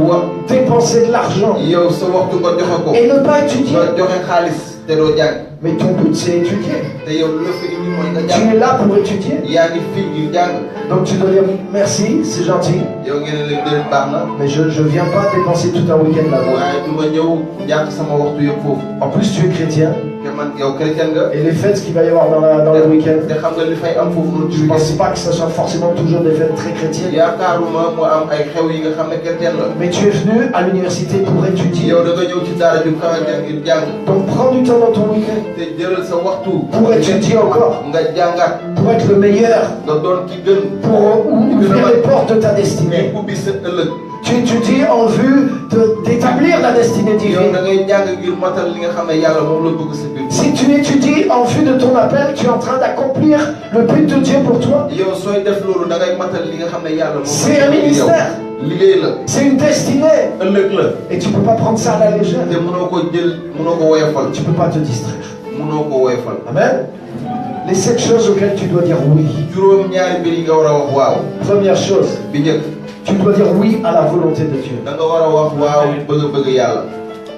Dépenser de l'argent. yow sa waxtu nga joxe ko. Et ne pas étudier. nga joxe xaalis te doo jàng. Mais ton but c'est étudier. te yow lu la fi indi mooy nga Tu jàng. es là pour étudier. yaa ngi fii ngir jàng. Donc tu dois dire merci, c'est gentil. yow ngeen ne leen déet baax na. Mais je ne viens pas dépenser tout un week-end là-bas. waaye du ma ñëw jàng sama waxtu yëpp foofu. En plus tu es chrétien. te man yow chrétien nga. Et les fêtes qu'il va y avoir dans le week-end, te xam nga li fay am foofu noonu ci je ne pense week-end. pas que ce soit forcément toujours des fêtes très chrétiennes. yaakaaruma mu am ay xew yi nga xam ne chrétien la. Mais tu es venu à l'université pour étudier. yow da nga ñëw ci daara ju kawe ngir jàng. Donc prends du temps dans ton week-end te jëlal sa waxtu. pour étudier encore, nga jàngat. pour être le meilleur, nga doon ki gën. pour ouvrir les portes de ta destinée. mais ubbi sa ëllëg. Tu étudies en vue d'établir la destinée yow da divine. ngay jàng ngir matal li nga xam ne yàlla moom la bëgg sa biir. Si tu étudies en vue de ton appel, tu es en train d'accomplir le but de Dieu pour toi. yow sooy def loolu da ngay matal li nga xam ne yàlla moom C'est un ministère, liggéey la. c'est une destinée. ëllëg la. Et tu ne peux pas prendre ça à la légère. te mënoo ko jël mënoo ko woyofal. Tu ne peux pas te distraire. mënoo ko woyofal. Amen. Les 7 choses auxquelles tu dois dire oui. juróom ñaari mbir yi nga war a wax waaw. Première chose, bi njëkk. tu dois dire oui à la volonté de Dieu. da nga war a wax waaw bëgg yàlla.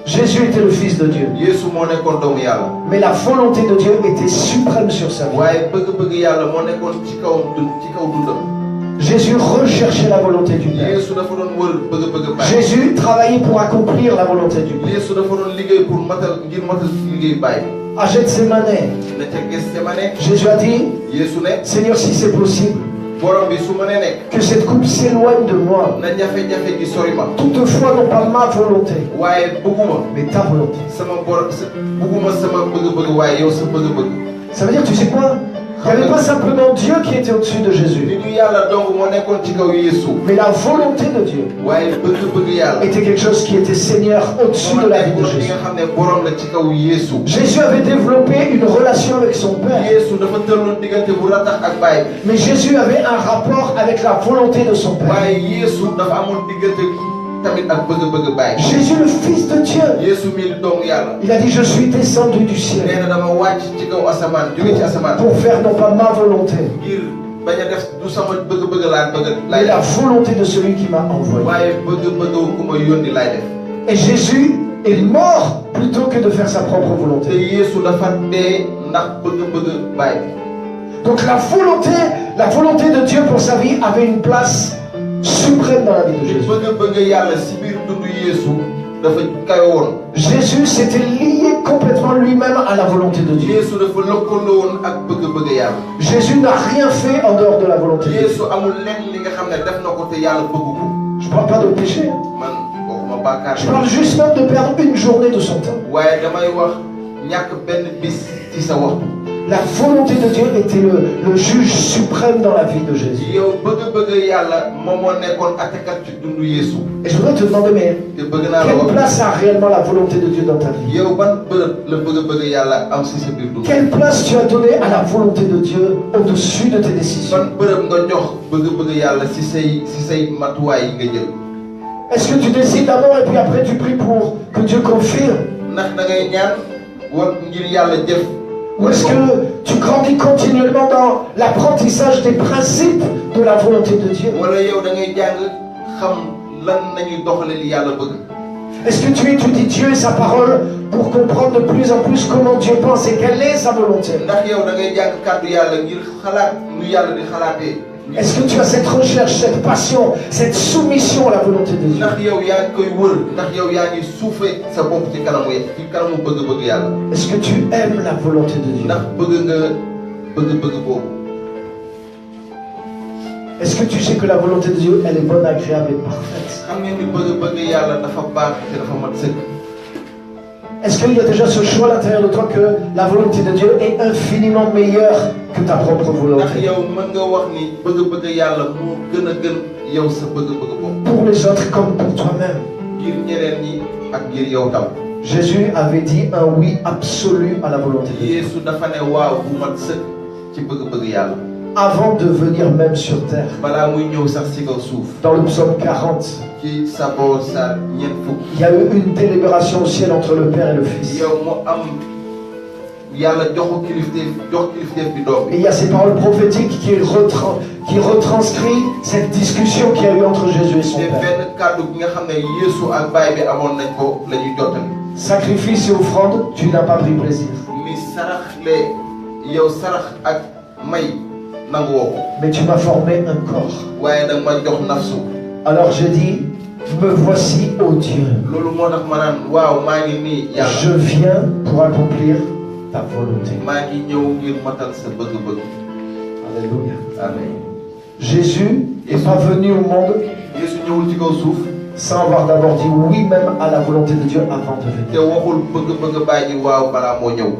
Jésus était le Fils de Dieu. Yeesu moo nekkoon doomu yàlla. Mais la volonté de Dieu était suprême sur sa vie. waaye bëgg yàlla moo nekkoon ci kaw dundam. Jésus recherchait la volonté du Père. Yeesu dafa doon wër bëgg baay. Jésus travaillait pour accomplir la volonté du Père. Yeesu dafa doon liggéey pour matal liggéey baay. À Gethsémane, na ca Gethsémane. Jésus a dit, Yeesu ne. Seigneur, si c'est possible, borom bi su ma nee nekk. que cette coupe s'éloigne de moi. na jafe-jafe gi sori ma. Toutefois, non pas ma volonté, waaye bëgguma. mais ta volonté. bëgguma sama bëgg waaye yow sa bëgg. Ça veut dire, tu sais quoi? Il n'y avait pas simplement Dieu qui était au-dessus de Jésus. li du yàlla dong moo nekkoon ci kaw Yeesu. Mais la volonté de Dieu waaye bëgg yàlla. était quelque chose qui était Seigneur au-dessus de la vie de Jésus. nga xam ne borom la ci kaw Yeesu. Jésus avait développé une relation avec son Père. Yeesu dafa tëlloon diggante bu ratax ak baay. Mais Jésus avait un rapport avec la volonté de son Père. waaye Yeesu dafa amoon diggante tamit ak bëgg baay. Jésus, le Fils de Dieu, Yeesu mi doomu yàlla. il a dit, je suis descendu du ciel nee na dama wàcc ci kaw asamaan jóge ci asamaan. pour faire non pas ma volonté, ngir bañ a def du sama bëgg laa mais lay la def. volonté de celui qui m'a envoyé. waaye bëgg ku ma yónni laay def. Et Jésus est mort plutôt que de faire sa propre te volonté. Yeesu dafa dee ndax bëgg baay. Donc la volonté de Dieu pour sa vie avait une place suprême dans la vie de Jésus. bëgg yàlla si biir dundu Yeesu dafa kawe woon. Jésus s'était lié complètement lui-même à la volonté de Dieu. Yeesu dafa lëkkaloo woon ak bëgg yàlla. Jésus n'a rien fait en dehors de la volonté de Dieu. Yeesu amul lenn li nga xam ne def na ko te yàlla bëgg ko. Je ne parle pas de péché. man waxuma bàkkaar. Je parle juste même de perdre une journée de son temps. waaye damay wax ñàkk benn bis ci sa waxtu. La volonté de Dieu était le juge suprême dans la vie de Jésus. yow bëgg yàlla moom moo nekkoon attekat ci dundu Yeesu. Et je voudrais te demander, mais te bëgg naa la quelle wax place a réellement la volonté de Dieu dans ta vie? yow ban bërëb la bëgg yàlla am si sa biir dund. Quelle place tu as donné à la volonté de Dieu au-dessus de tes décisions? ban bërëb nga jox bëgg yàlla si say matuwaay yi nga jël. Est-ce que tu décides d'abord et puis après tu pries pour que Dieu confirme? ndax da ngay ñaan war ngir yàlla jëf. Ou est-ce que tu grandis continuellement dans l'apprentissage des principes de la volonté de Dieu? wala yow da ngay jàng xam lan nañuy doxale li yàlla bëgg. Est-ce que tu étudies Dieu et sa parole pour comprendre de plus en plus comment Dieu pense et quelle est sa volonté? ndax yow da ngay jàng kàddu yàlla ngir xalaat nu yàlla di xalaatee. Est-ce que tu as cette recherche, cette passion, cette soumission à la volonté de Dieu? ndax yow yaa ngi koy wër ndax yow yaa ngi suufee sa bopp ci kanamu bëgg yàlla. Est-ce que tu aimes la volonté de Dieu? ndax bëgg nga bëgg boobu. Est-ce que tu sais que la volonté de Dieu, elle est bonne, agréable et parfaite? xam ngeen ni bëgg yàlla dafa baax te dafa mat sëkk. Est-ce qu'il y a déjà ce choix à l'intérieur de toi que la volonté de Dieu est infiniment meilleure que ta propre ndax volonté? yow mën nga wax ni bëgg yàlla moo gën a gën yow sa bëgg bopp. Pour les autres comme pour toi-même. ngir ñeneen ñi ak ngir yow tam. Jésus avait dit un oui absolu à la volonté de Dieu. Yeesu dafa ne waaw bu mat sëkk ci bëgg yàlla. Avant de venir même sur terre. balaa muy ñëw sax ci kaw suuf. Dans le psaume 40, ci Saboor sa ñeent fukk. il y a eu une délibération au ciel entre le Père et le Fils. yow mu am yàlla jox kilifteef bi doom Et bi. il y a ces paroles prophétiques qui retranscrit cette discussion qu'il y a eu entre Jésus et son te Père. benn kàddu gi nga xam ne Yeesu ak baay bi amoon nañ ko la ñuy jottali. Sacrifice et offrande, tu n'as pas pris plaisir. mi sarax ak may nangu woo ko. Mais tu m'as formé un corps. waaye nag ma jox nafsu. Alors je dis, me voici, ô Dieu. loolu moo tax ma naan waaw maa ngi nii yàlla. Je viens pour accomplir ta volonté. maa ngi ñëw ngir matal sa bëgg-bëgg. Alléluia. Amen. Jésus n'est pas venu au monde Yeesu ñëwul ci kaw suuf sans avoir d'abord dit oui même à la volonté de Dieu avant de venir. te waxul bëgg-bëgg bàyyi waaw balaa moo ñëw.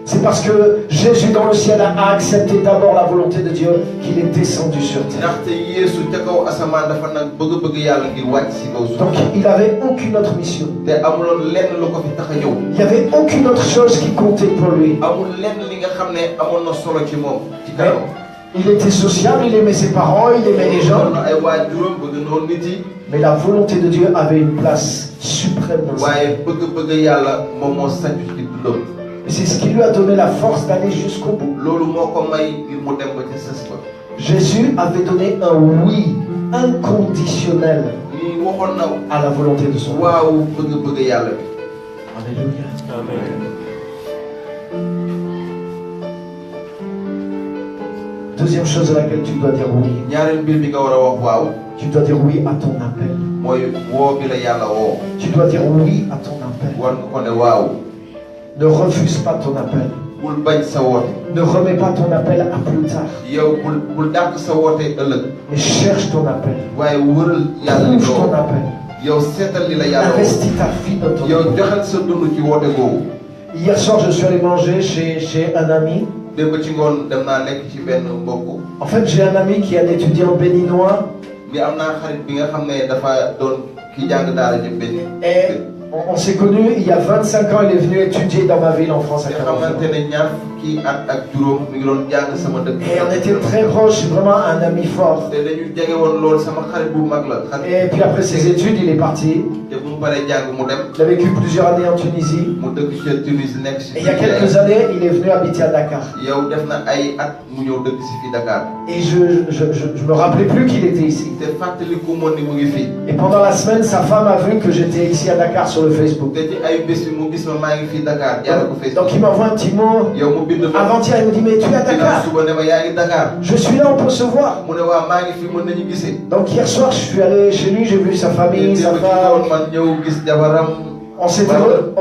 C'est parce que Jésus dans le ciel a accepté d'abord la volonté de Dieu qu'il est descendu sur terre. ndaxte Yeesu ca kaw asamaan dafa nag bëgg-bëgg yàlla ngir wàcc si kaw suuf. Donc il n'avait aucune autre mission. te amuloon lenn lu ko fi tax a ñëw. Il n'y avait aucune autre chose qui comptait pour lui. amul lenn li nga xam ne amoon na solo ci moom ci kanam. Il était sociable, il aimait ses parents, il aimait les gens. ay waajuram bëgg noonu nit yi. Mais la volonté de Dieu avait une place suprême dans sa vie. waaye bëgg-bëgg yàlla moom moo sàcc ci dundam. Et c'est ce qui lui a donné la force d'aller jusqu'au bout. loolu moo ko may ngir mu dem ba ci sës ba. Jésus avait donné un oui inconditionnel lii waxoon na à la volonté de son Père. waaw bëgg-bëgg yàlla bi. Alléluia. Deuxième chose à laquelle tu dois dire oui. ñaareel mbir bi nga war a wax waaw. Tu dois dire oui à ton appel. mooy woo bi la yàlla woo. Tu dois dire oui à ton appel. war nga ko ne waaw. Ne refuse pas ton appel. bul bañ sa woote. Ne remets pas ton appel à plus tard. yow bul dàq sa woote ëllëg. Mais cherche ton appel. waaye wëral yàlla li Trouve nga ton woo. appel. yow seetal li la yàlla woo. Investis ta vie dans ton yow appel. joxal sa dund ci woote googu. Hier soir, je suis allé manger chez un ami. démb ci ngoon dem naa lekk ci benn mbokk. En fait, j'ai un ami qui est un étudiant béninois. mais am naa xarit bi nga xam ne dafa doon ki jàng daara ji benn. Et on s'est connus il y a 25 ans. Il est venu étudier dans ma ville en France à nga Clermont-Ferrand. xamante ne ñaar fukki at ak juróom mi ngi doon jàng sama dëkk. Et on était très proches, vraiment un ami fort. te dañu jege woon lool sama xarit bu mag la. Et puis après ses études, il est parti. te bu mu paree jàng mu dem. Il a vécu plusieurs années en Tunisie. mu dëkk ca Tunisie nekk si. Et il y a quelques années, il est venu habiter à Dakar. yow def na ay at mu ñëw dëkk si fii Dakar. Et je me rappelais plus qu'il était ici. te fàttaliku moon ni mu ngi fii. Et pendant la semaine, sa femme a vu que j'étais ici à Dakar sur le Facebook. te ci ay bés bi mu gis ma maa ngi fii Dakar jaaree ko Facebook. Donc il m'envoie un petit mot. yow mu bind ma. Avant-hier, il me dit, mais tu es à dinaa Dakar? suba ne ma yaa ngi Dakar. Je suis là, on peut se voir. mu ne waa maa ngi fii mën nañu gisee. Donc hier soir, je suis allé chez lui, j'ai vu sa famille, sa te femme. man ñëw gis jabaram. On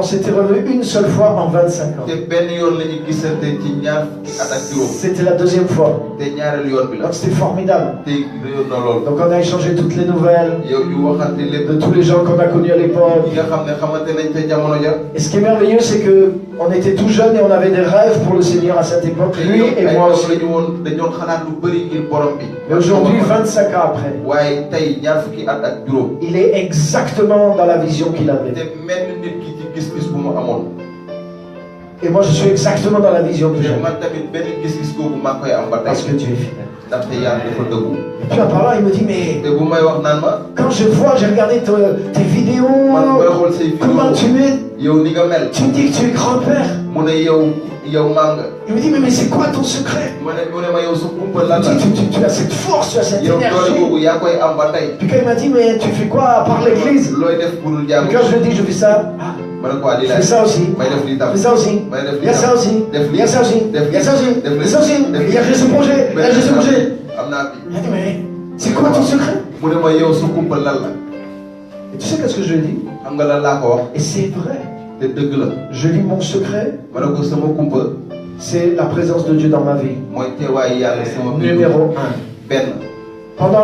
s'était revus une seule fois en 25 ans. te benn yoon la ñu gisante ci ñaar fukki at ak juróom. C'était la deuxième fois. te ñaareelu yoon bi la. Donc c'était formidable. te réyoon na lool. Donc on a échangé toutes les nouvelles yow ñu waxante lépp. de tous les gens qu'on a connus à l'époque. ñi nga xam ne xamante nañ ca jamono ja. Et ce qui est merveilleux, c'est que on était tout jeunes et on avait des rêves pour le Seigneur à cette époque, lui et moi aussi. lañu woon dañoon xalaat lu bëri ngir borom bi. Mais aujourd'hui, 25 ans après, waaye tey ñaar fukki at ak juróom. il est exactement dans la vision qu'il avait. te mel nit ki ci gis-gis bu mu amoon. Et moi, je suis exactement dans la vision que te j'ai. man tamit benn gis-gis boobu maa koy am ba Parce tey. que Dieu est fidèle. ndaxte yàlla dafa dëggu. Et puis en parlant, il me dit, mais te bu may wax naan ma. quand je vois, j'ai regardé tes vidéos, man booy xool say comment tu vidéo. es, yow ni nga mel. tu me dis que tu es grand-père. mu ne yow maa nga. Il me dit, mais c'est quoi ton secret? mu ne ma yow sa kumpa Il lan me la. dit, tu as cette force, tu as cette yow doole énergie. boobu yaa koy am ba tey. Puis quand il m'a dit, mais tu fais quoi à part l'église? looy def pour Et jàng. quand je lui ai dit, je fais ça, ah, ma ne ko waa lii je laay fais ça aussi. may def lii Je tam. fais ça aussi. may def Il lii y a ça tam. aussi. def Il y a ça aussi. Il y a ça aussi. Il y a ça aussi. Il y a ce projet. Il y a ce projet. am naa fi. Il m'a dit, mais c'est quoi ton secret? mu ne ma yow sa kumpa lan la. Et tu sais qu'est-ce que je lui ai dit? xam nga lan laa ko wax. Et c'est vrai. te dëgg la. Je dis, mon secret, ma ne ko sama kumpa. c'est la présence de Dieu dans ma vie. mooy teewaayu yàlla sama biir. Numéro 1. benn. Pendant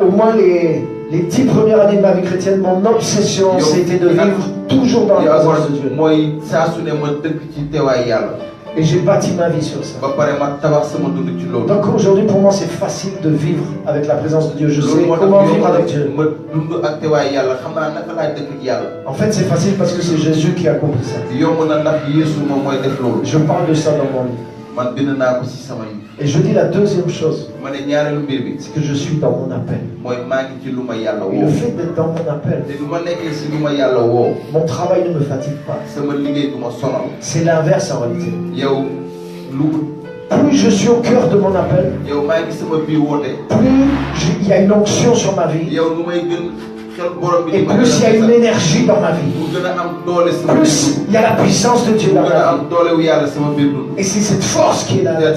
au moins les 10 premières années de ma vie chrétienne, mon obsession, c'était de vivre toujours dans la présence de Dieu. mooy saa su ne ma dëkk ci teewaayu yàlla. Et j'ai bâti ma vie sur ça. ba pare ma tabax sama dund ci loolu. Donc aujourd'hui, pour moi, c'est facile de vivre avec la présence de Dieu. Je sais loolu moo tax comment yow vivre avec Dieu. ma dund ak teewaayu yàlla xam naa naka laay dëkk ci yàlla. En fait, c'est facile parce que c'est Jésus qui a accompli ça. yomb na ndax Yeesu moom mooy def loolu. Je parle de ça dans mon livre. man bind naa ko si sama yi. Et je dis la deuxième chose, ma ne ñaareelu mbir bi. c'est que je suis dans mon appel. mooy maa ngi ci lu ma yàlla Et le woo. fait d'être dans mon appel, te du ma nekkee si lu ma yàlla woo. mon travail ne me fatigue pas. sama liggéey du ma sonal. C'est l'inverse en réalité. yow lu. Plus je suis au cœur de mon appel, yow maa ngi sama biir woote. plus il y a une onction sur ma vie. yow lu may gën Et plus il y a une énergie dans ma vie, plus il y a la puissance de Dieu dans ma vie. Et c'est cette force qui est là. Alléluia.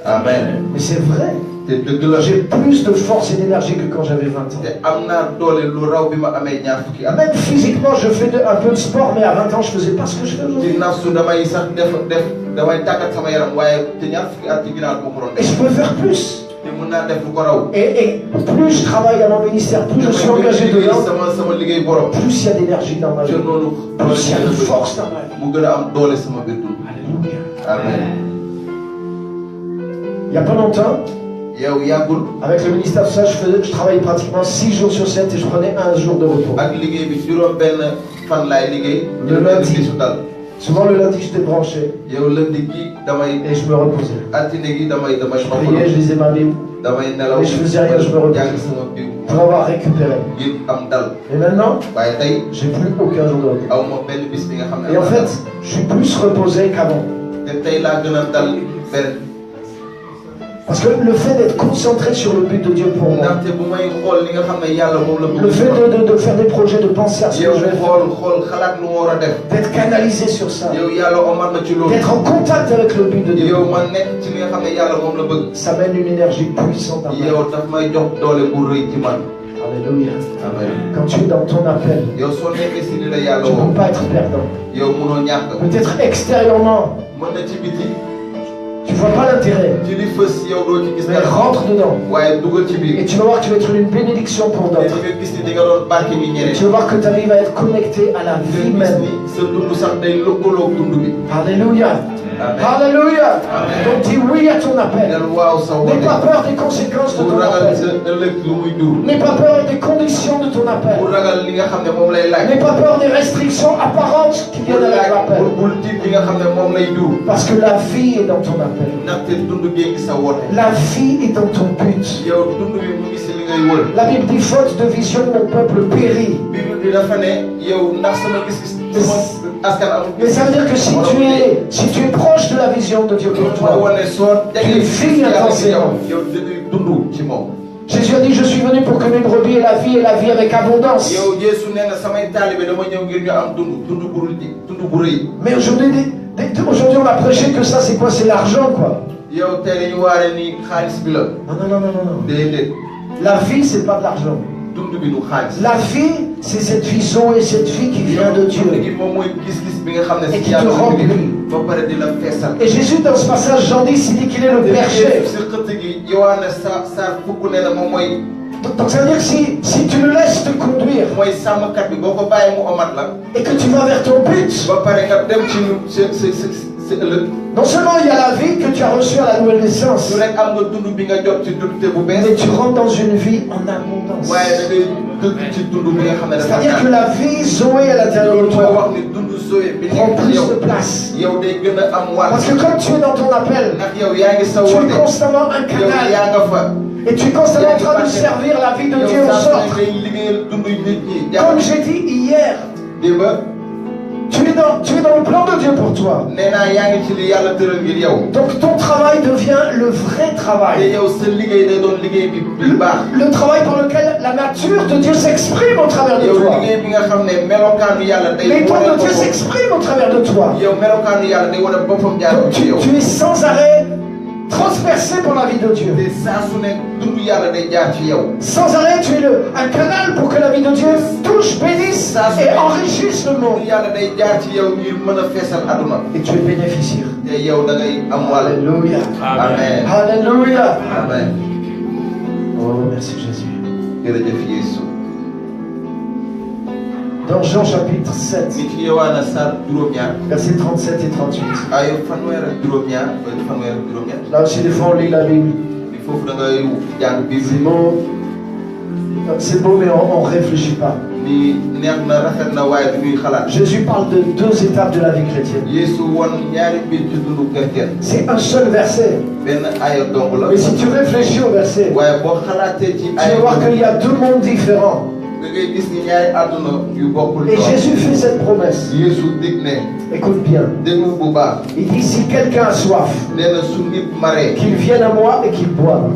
Amen. Mais c'est vrai. J'ai plus de force et d'énergie que quand j'avais 20 ans. Même physiquement, je fais un peu de sport, mais à 20 ans, je faisais pas ce que je fais aujourd'hui. Et je peux faire plus. Et plus je travaille à mon ministère, plus je suis engagé dedans, plus il y a d'énergie dans ma vie, plus il y a de force dans ma vie. Alléluia. Amen. Il n'y a pas longtemps, avec le ministère de ça, je travaillais pratiquement 6 jours sur 7 et je prenais un jour de repos. Le lundi, souvent le lundi j'étais branché et je me reposais. Je priais, je lisais ma Bible, mais je faisais rien, je me reposais pour avoir récupéré. Et maintenant, j'ai plus aucun jour de repos. Et en fait, je suis plus reposé qu'avant. Parce que le fait d'être concentré sur le but de Dieu pour moi, le fait de faire des projets, de penser à ce que je vais faire, d'être canalisé sur ça, d'être en contact avec le but de Dieu, ça mène une énergie puissante à moi. Alléluia. Quand tu es dans ton appel, tu ne peux pas être perdant. Peut-être extérieurement, tu ne vois pas l'intérêt, mais rentre dedans. Et tu vas voir que tu vas être une bénédiction pour d'autres. Et tu vas voir que ta vie va être connectée à la vie même. Alléluia. Alléluia. Donc dis oui à ton appel. N'aie pas peur des conséquences de ton appel. N'aie pas peur des conditions de ton appel. N'aie pas peur des restrictions apparentes qui viennent avec l'appel. Parce que la vie est dans ton appel. La vie est dans ton but. La Bible dit faute de vision, mon peuple périt. Mais ça veut dire que si tu es proche de la vision de Dieu pour toi, tu vis intensément. Jésus a dit, je suis venu pour que mes brebis aient la vie et la vie avec abondance. Mais aujourd'hui on a prêché que ça c'est quoi? C'est l'argent quoi. Non. La vie c'est pas de l'argent. La vie c'est cette vie Zoé, cette vie qui vient de Dieu et qui te remplit. Et Jésus dans ce passage Jean 10 il dit qu'il est le berger. Donc ça veut dire que si tu le laisses te conduire et que tu vas vers ton but, non seulement il y a la vie que tu as reçue à la nouvelle naissance, mais tu rentres dans une vie en abondance. C'est-à-dire que la vie Zoé à l'intérieur de toi prend plus de place. Parce que comme tu es dans ton appel, tu es constamment un canal. Et tu es constamment en train de servir la vie de Dieu aux autres. Comme j'ai dit hier, tu es dans le plan de Dieu pour toi. Donc ton travail devient le vrai travail. Le travail par lequel la nature de Dieu s'exprime au travers de toi. Les dons de Dieu s'expriment au travers de toi. Donc tu es sans arrêt transpercé par la vie de Dieu. Sans arrêt, tu es un canal pour que la vie de Dieu touche, bénisse et enrichisse le monde. Et tu es bénéficiaire. Alléluia. Amen. Alléluia. Amen. Oh, merci Jésus. Dans Jean chapitre 7, versets 37 et 38. Là aussi, des fois, on lit la Bible. C'est beau, mais on ne réfléchit pas. Jésus parle de 2 étapes de la vie chrétienne. C'est un seul verset. Mais si tu réfléchis au verset, tu vas voir qu'il y a 2 mondes différents. Et Jésus fait cette promesse. Écoute bien. Il dit si quelqu'un a soif, qu'il vienne à moi et qu'il boive.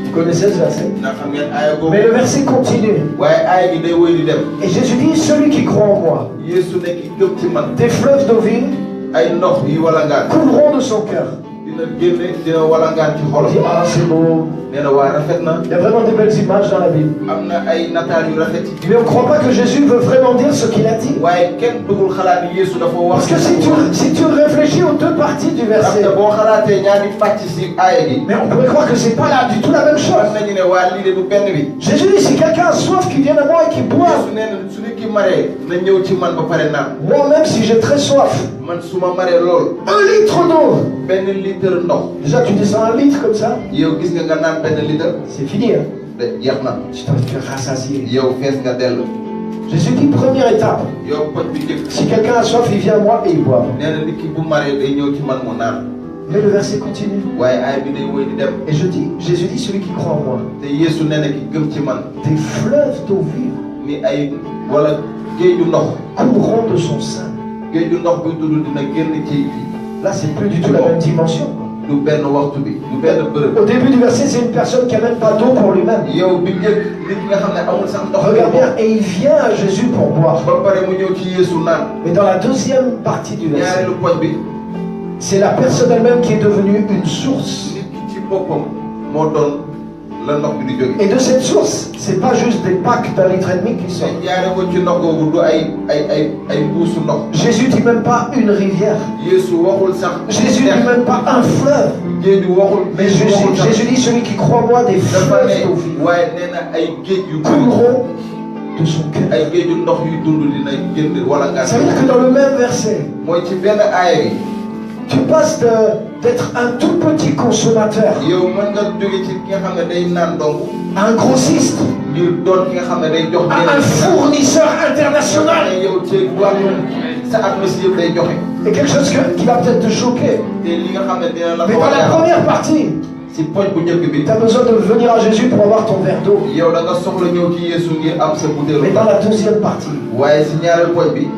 Vous connaissez ce verset? ndax xam ngeen aaya boobu. Mais le verset continue. waaye aaya gi day wéy di dem. Et Jésus dit, celui qui croit en moi, Yeesu ne ki gëm ci man. des fleuves d'eau vive ay ndox yi walangaan. couleront de son cœur. dina génne dina walangaan ci On xolam. dit, ah c'est beau. nee na waa rafet na. Il y a vraiment de belles images dans la Bible. am na ay nataal yu rafet ci. Mais on ne croit pas que Jésus veut vraiment dire ce qu'il a dit. waaye kenn bëggul xalaat ni Yeesu dafa wax. Parce que si tu réfléchis aux deux parties du verset, ndaxte boo xalaatee ñaari pàcc si aaya gi. mais on pourrait croire que c'est pas là du tout la même chose. xam nañu ne waa lii de du benn bi. Jésus dit, si quelqu'un a soif, qu'il vienne à moi et qu'il boive. Yeesu nee na su nit ki maree na ñëw ci man ba pare naan. Moi-même, si j'ai très soif, man su ma maree lool. 1 litre d'eau. benn litre ndox. Déjà, tu descends 1 litre comme ça, yow gis nga naan benn litre. c'est fini. Hein? de jeex na. Tu dois te faire rassasier. yow fees nga dell. Jésus dit, première étape, yow poñ bi njëkk. si quelqu'un a soif, il vient à moi et il boit. nee na nit ki bu maree day ñëw ci man mu naan. Mais le verset continue. waaye aay bi day wéy di dem. Et Jésus dit, celui qui croit en moi, te Yeesu nee na ki gëm ci man. des fleuves d'eau vive ni ay wala géeju ndox. couleront de son sein. géeju ndox buy tudd dina génn ci. Là, c'est plus du tout la même dimension. du benn waxtu bi du benn bërëb. Au début du verset, c'est une personne qui n'a même pas d'eau pour lui-même. yow bi njëkk nit ki nga xam ne amul sax ndox. Regarde bien, et il vient à Jésus pour boire. ba pare mu ñëw ci Yeesu naan. Mais dans la deuxième partie du verset, ñaareelu poñ bi. c'est la personne elle-même qui est devenue une source. nit ki ci boppam moo doon la ndox bi di jóge. Et de cette source, c'est pas juste des packs d'1,5 litre qui sortent. te jaare ko ci ndox googu du ay mbuusu ndox. Jésus dit même pas une rivière. Yeesu waxul sax. Jésus dit même pas un fleuve. géeju waxul. Mais Jésus dit celui qui croit en moi des dafa fleuves d'eau vive ne waaye nee na ay géej yu. couleront de son cœur. ay géeju ndox yu dund dina génn wala nga. Ça veut dire que dans le même verset, mooy ci benn aaya bi. tu passes d'être un tout petit consommateur yow mën nga jóge ci ki nga xam ne day naan donc. à un grossiste, ngir doon ki nga xam ne day jox. à un fournisseur international. yow ci wàllu sa atmosphère yëpp day joxe. Et quelque chose qui va peut-être te choquer. te li nga xam ne dina la. Mais dans la première partie, si poñ bu njëkk bi. tu as besoin de venir à Jésus pour avoir ton verre d'eau. yow da nga soxla ñëw ci Yeesu ngir am sa butéelu. Mais dans la deuxième partie, waaye si ñaareel poñ bi.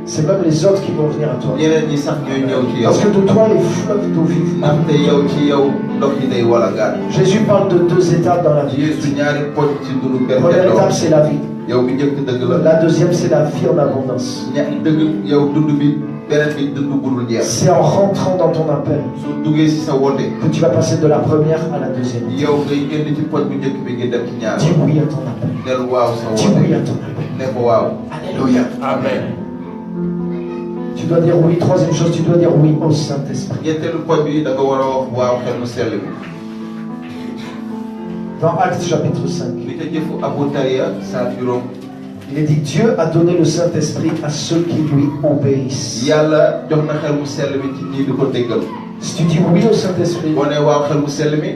c'est même les autres qui vont venir à toi. ñeneen ñi sax ñooy ñëw ci yow. Parce que de toi, les fleuves d'eau vive. ndaxte yow ci yow ndox yi day wala gaat. Jésus parle de 2 étapes dans la vie. Yeesu ñaari poñ ci dundu La première étape, c'est la vie. yow bi njëkk dëgg la. La deuxième, c'est la vie en abondance. dëgg yow dund bi beneen bi dund budul jeex. C'est en rentrant dans ton appel su duggee si sa woote. que tu vas passer de la première à la deuxième. yow ngay génn ci poñ bu njëkk bi ngir dem ci ñaar. Dis oui à ton appel. nel waaw sa Dis woote. oui à ton appel. ne ko waaw. Alléluia. amen. Tu dois dire oui. Troisième chose, tu dois dire oui au Saint-Esprit. ñetteelu poñ bi da nga war a wax waaw xel mu sell bi. Dans Actes chapitre 5, li ko jëfu Abu Tariya saa juróom. il est dit Dieu a donné le Saint-Esprit à ceux qui lui obéissent. yàlla jox na xel mu sell mi ci ñii di ko déggal. Si tu dis oui au Saint-Esprit, boo nee waaw xel mu sell mi.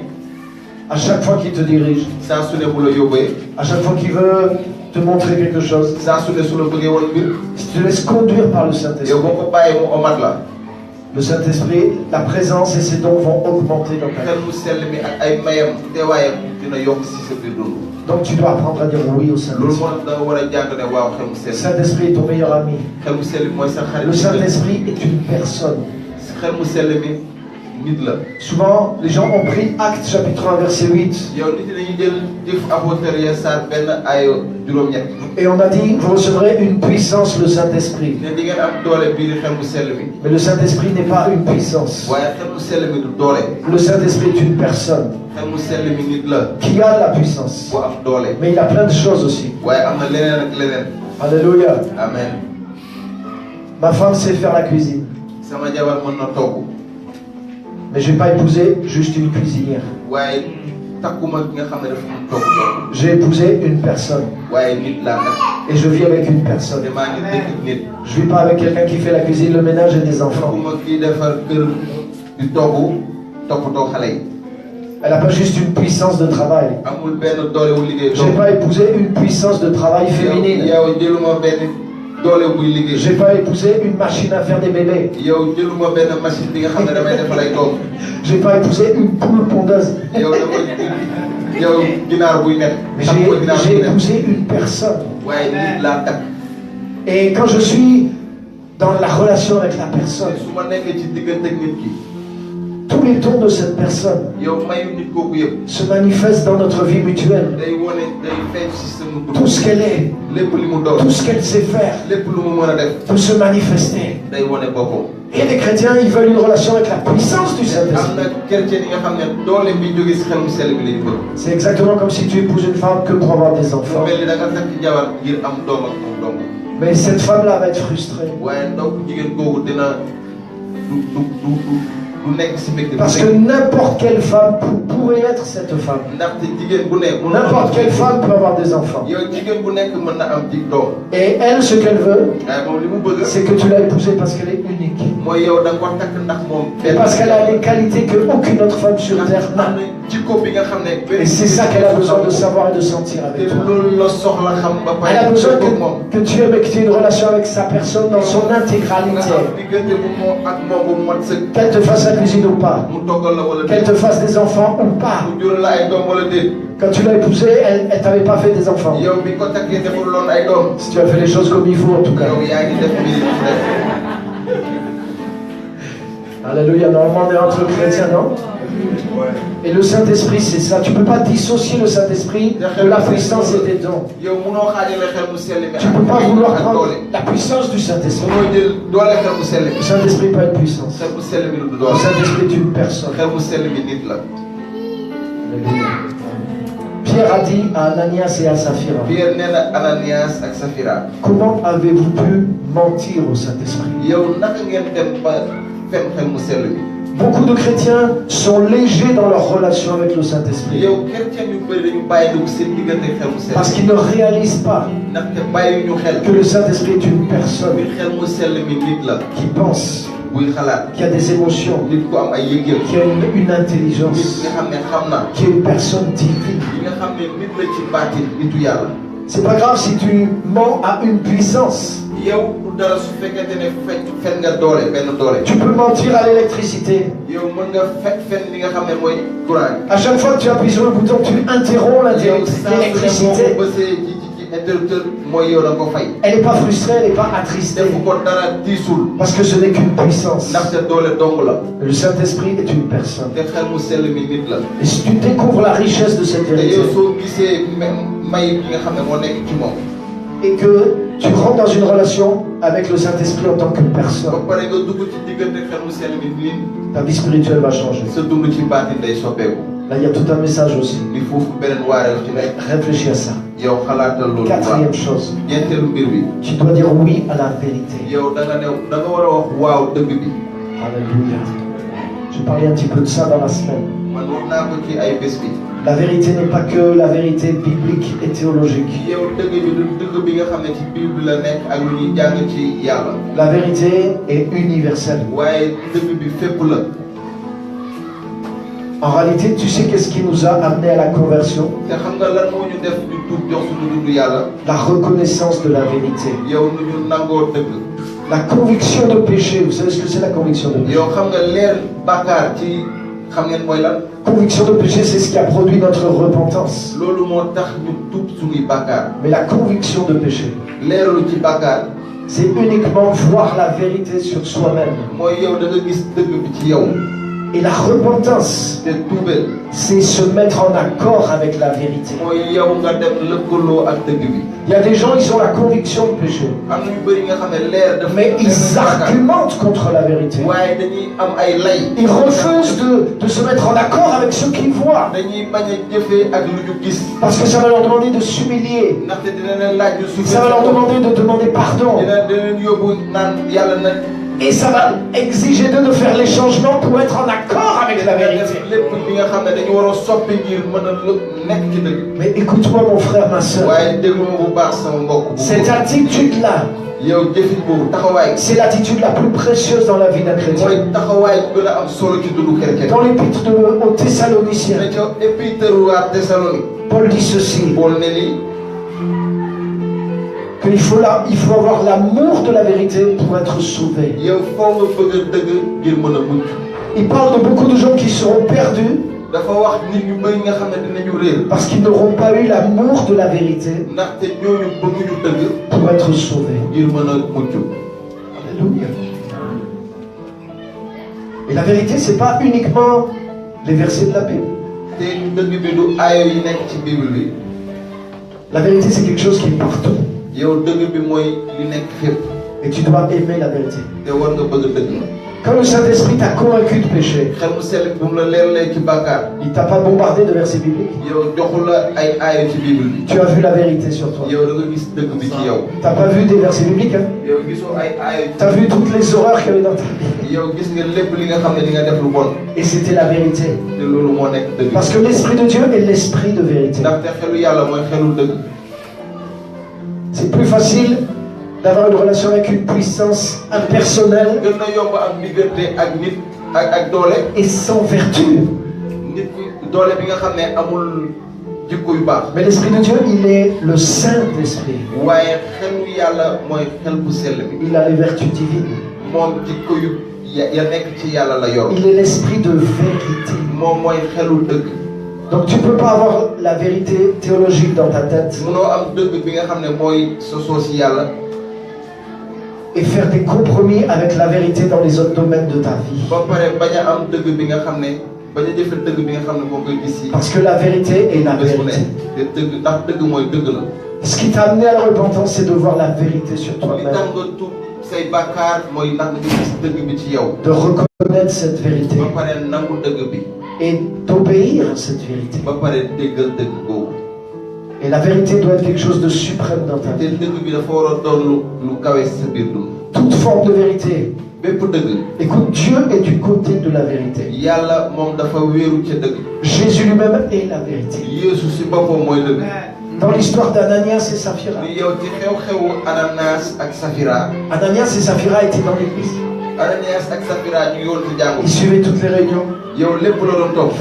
à chaque fois qu'il te dirige, saa su ne bu la yóbbee. à chaque fois qu'il veut te montrer quelque chose, saa su ne su la bëggee woon mbir. si tu te laisses conduire par le yow Saint-Esprit, boo ko bàyyee mu omat la. le Saint-Esprit, la présence et ses dons vont augmenter dans ta xel vie. mu sell mi ak ay mayam teewaayam dina yokk si sa biir dund. Donc tu dois apprendre à dire oui au loolu Saint-Esprit. moo tax da nga war a jàng ne waaw xel mu Le sell. Saint-Esprit est ton meilleur ami. xel mu sell mi mooy sa xarit. Le Saint-Esprit est une personne. xel mu sell mi nit la. Souvent, les gens ont pris Actes chapitre 1 verset 8 yow nit ñi dañuy jël jëf apôtre ya saar benn ay juróom-ñett. et on a dit vous recevrez une puissance, le Saint-Esprit. ne di ngeen am doole bii xel mu sell mi. Mais le Saint-Esprit n'est pas une puissance. waaye xel mu sell mi du doole. Le Saint-Esprit est une personne xel mu sell mi nit la. qui a la puissance. bu am doole. Mais il a plein de choses aussi. waaye am na leneen ak leneen. Alléluia. amen. Ma femme sait faire la cuisine. sama jabar mën na togg. Mais je n'ai pas épousé juste une cuisinière. waaye takkuma ki nga xam ne dafa mën togg togg. J'ai épousé une personne. waaye nit laa nag. Et je vis avec une personne. te maa ngi dëkk nit. Je ne vis pas avec quelqu'un qui fait la cuisine, le ménage et des enfants. takkuma kii defar kër di togg toppatoo xale yi. Elle n'a pas juste une puissance de travail. amul benn doole wu liggéey. Je n'ai pas épousé une puissance de travail féminine. yow jëluma benn doole buy liggéey. Je n'ai pas épousé une machine à faire des bébés. yow jëluma benn machine bi nga xam ne damay defal ay doom. Je n'ai pas épousé une poule pondeuse. yow dama yow ginaar buy nekk. Mais xam nga ginaar j'ai buy nekk. épousé une personne. waaye nit laa takk. Et quand je suis dans la relation avec la personne, su ma nekkee ci diggante ak nit ki. tous les dons de cette personne yow mayu nit kooku yëpp se manifestent dans notre vie mutuelle. day wone day feeñ si sunu dund. Tout ce qu'elle est, lépp li mu doon tout ce qu'elle sait faire, lépp lu mu mën a def peut se manifester. day wone boppam. Et les chrétiens, ils veulent une relation avec la puissance du am Saint-Esprit. na chrétien yi nga xam ne doole bi jóge si xel mu sell bi lañu bëgg. C'est exactement comme si tu épouses une femme que pour avoir des enfants. mu mel ni da nga takk jabar ngir am doom ak moom dong. Mais cette femme-là va être frustrée. waaye ndaw jigéen googu dina du nekk si mbégte. Parce que n'importe quelle femme pourrait être cette femme. ndaxte jigéen bu nekk. N'importe quelle femme peut avoir des enfants. yow jigéen bu nekk mën na am ji doom. Et elle, ce qu'elle veut, waaye moom li mu bëgg. c'est que tu l'as épousée parce qu'elle est unique. mooy yow da nga ko takk ndax moom. Et parce qu'elle a les qualités qu'aucune autre femme sur terre n'a. jikko bi nga xam ne. Et c'est ça qu'elle a besoin de savoir et de sentir avec te toi. loolu la soxla xam ba pare. Elle a besoin que tu aimes et que tu aies une relation avec sa personne dans son intégralité. Qu'elle te fasse la cuisine ou pas. Qu'elle te fasse des enfants ou pas. Quand tu l'as épousée, elle ne t'avait pas fait des enfants. Si tu as fait les choses comme il faut en tout cas. Alléluia, normalement on est entre chrétiens, non? Et le Saint-Esprit, c'est ça. Tu ne peux pas dissocier le Saint-Esprit de la puissance et des dons. Tu ne peux pas vouloir prendre la puissance du Saint-Esprit. Le Saint-Esprit n'est pas une puissance. Le Saint-Esprit est une personne. Alléluia. Pierre a dit à Ananias et à Saphira, comment avez-vous pu mentir au Saint-Esprit? Beaucoup de chrétiens sont légers dans leur relation avec le Saint-Esprit. Parce qu'ils ne réalisent pas que le Saint-Esprit est une personne qui pense, qui a des émotions, qui a une intelligence, qui est une personne divine. C'est pas grave si tu mens à une puissance. Tu peux mentir à l'électricité. À chaque fois que tu appuies sur le bouton, tu interromps l'électricité. Elle n'est pas frustrée, elle n'est pas attristée. Parce que ce n'est qu'une puissance. Le Saint-Esprit est une personne. Et si tu découvres la richesse de cette vérité, et que tu rentres dans une relation avec le Saint-Esprit en tant que personne, ta vie spirituelle va changer. Là, il y a tout un message aussi. Réfléchis à ça. Quatrième chose, tu dois dire oui à la vérité. Alléluia. J'ai parlé un petit peu de ça dans la semaine. La vérité n'est pas que la vérité biblique et théologique. La vérité est universelle. En réalité, tu sais qu'est-ce qui nous a amené à la conversion? La reconnaissance de la vérité. La conviction de péché. Vous savez ce que c'est la conviction de péché? Conviction de péché, c'est ce qui a produit notre repentance. Mais la conviction de péché, c'est uniquement voir la vérité sur soi-même. Et la repentance, c'est se mettre en accord avec la vérité. Il y a des gens, ils ont la conviction de péché, mais ils argumentent contre la vérité. Ils refusent de se mettre en accord avec ce qu'ils voient, parce que ça va leur demander de s'humilier, ça va leur demander de demander pardon, et ça va exiger d'eux de faire les changements pour être en accord avec la vérité. Mais écoute-moi mon frère, ma soeur, cette attitude-là, c'est l'attitude la plus précieuse dans la vie d'un chrétien. Dans l'épître aux Thessaloniciens, Paul dit ceci, qu'il faut avoir l'amour de la vérité pour être sauvé. Il parle de beaucoup de gens qui seront perdus parce qu'ils n'auront pas eu l'amour de la vérité pour être sauvés. Alléluia. Et la vérité, c'est pas uniquement les versets de la Bible. La vérité, c'est quelque chose qui est partout. Et tu dois aimer la vérité. Quand le Saint-Esprit t'a convaincu de péché, il t'a pas bombardé de versets bibliques. Tu as vu la vérité sur toi. Tu n'as pas vu des versets bibliques, hein? Tu as vu toutes les horreurs qu'il y avait dans ta vie. Et c'était la vérité. Parce que l'Esprit de Dieu est l'Esprit de vérité. C'est plus facile d'avoir une relation avec une puissance impersonnelle et sans vertu. Mais l'Esprit de Dieu, il est le Saint-Esprit. Il a les vertus divines. Il est l'Esprit de vérité. Donc tu ne peux pas avoir la vérité théologique dans ta tête et faire des compromis avec la vérité dans les autres domaines de ta vie. Parce que la vérité est la vérité. Ce qui t'a amené à la repentance, c'est de voir la vérité sur toi-même. De reconnaître cette vérité. Et d'obéir à cette vérité. Et la vérité doit être quelque chose de suprême dans ta vie. Toute forme de vérité. Écoute, Dieu est du côté de la vérité. Jésus lui-même est la vérité. Dans l'histoire d'Ananias et Saphira. Ananias et Saphira étaient dans l'église. Ils suivaient toutes les réunions. Ils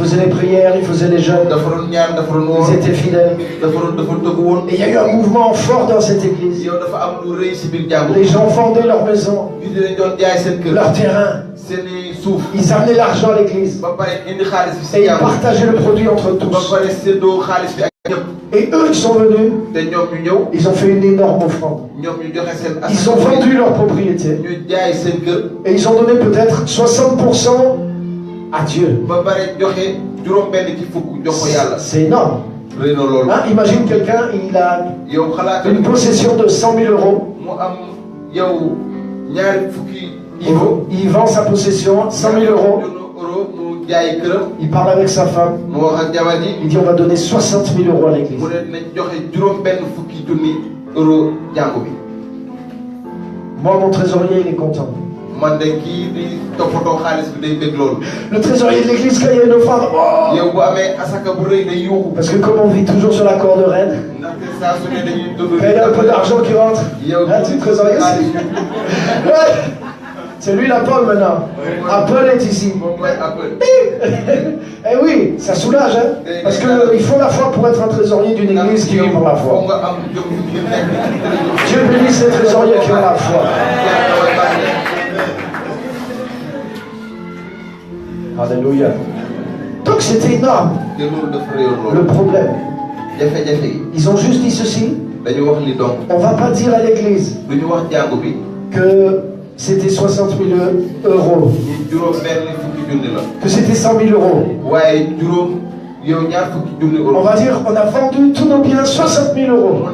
faisaient les prières, ils faisaient les jeûnes. Ils étaient fidèles. Et il y a eu un mouvement fort dans cette église. Les gens vendaient leur maison, leur terrain. Ils amenaient l'argent à l'église. Et ils partageaient le produit entre tous. Et eux, ils sont venus. Ils ont fait une énorme offrande. Ils ont vendu leur propriété. Et ils ont donné peut-être 60% à Dieu. C'est énorme. Hein, imagine quelqu'un, il a une possession de 100 000 euros. Il vend sa possession, 100 000 euros. Il parle avec sa femme. Il dit on va donner 60 000 euros à l'église. Moi, mon trésorier, il est content. Le trésorier de l'église, quand il y a une offrande, oh! Parce que comme on vit toujours sur la corde raide, quand il y a un peu d'argent qui rentre, hein, tu es trésorier, c'est lui la pomme maintenant. Apple est ici. Eh oui, ça soulage, hein? Parce qu'il faut la foi pour être un trésorier d'une église qui vit pour la foi. Dieu bénisse les trésoriers qui ont la foi. Alléluia. Donc c'était énorme. Le problème, ils ont juste dit ceci. On ne va pas dire à l'église que c'était 60 000 euros, que c'était 100 000 euros. On va dire on a vendu tous nos biens 60 000 euros.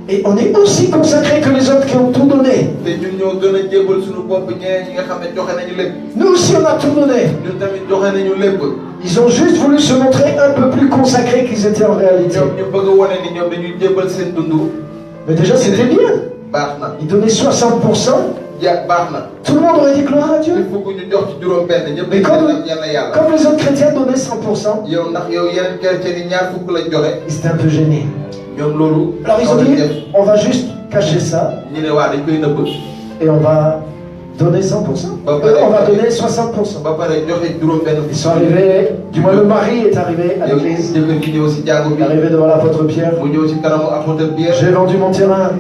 Et on est aussi consacré que les autres qui ont tout donné. Nous aussi on a tout donné. Ils ont juste voulu se montrer un peu plus consacrés qu'ils étaient en réalité. Mais déjà c'était bien. Ils donnaient 60%. Tout le monde aurait dit gloire à Dieu. Mais comme les autres chrétiens donnaient 100%, ils étaient un peu gênés. Alors ils ont dit, on va juste cacher ça et on va donner 100%. On va donner 60%. Ils sont arrivés, du moins le mari est arrivé à l'église. Il est arrivé devant l'apôtre Pierre. J'ai vendu mon terrain,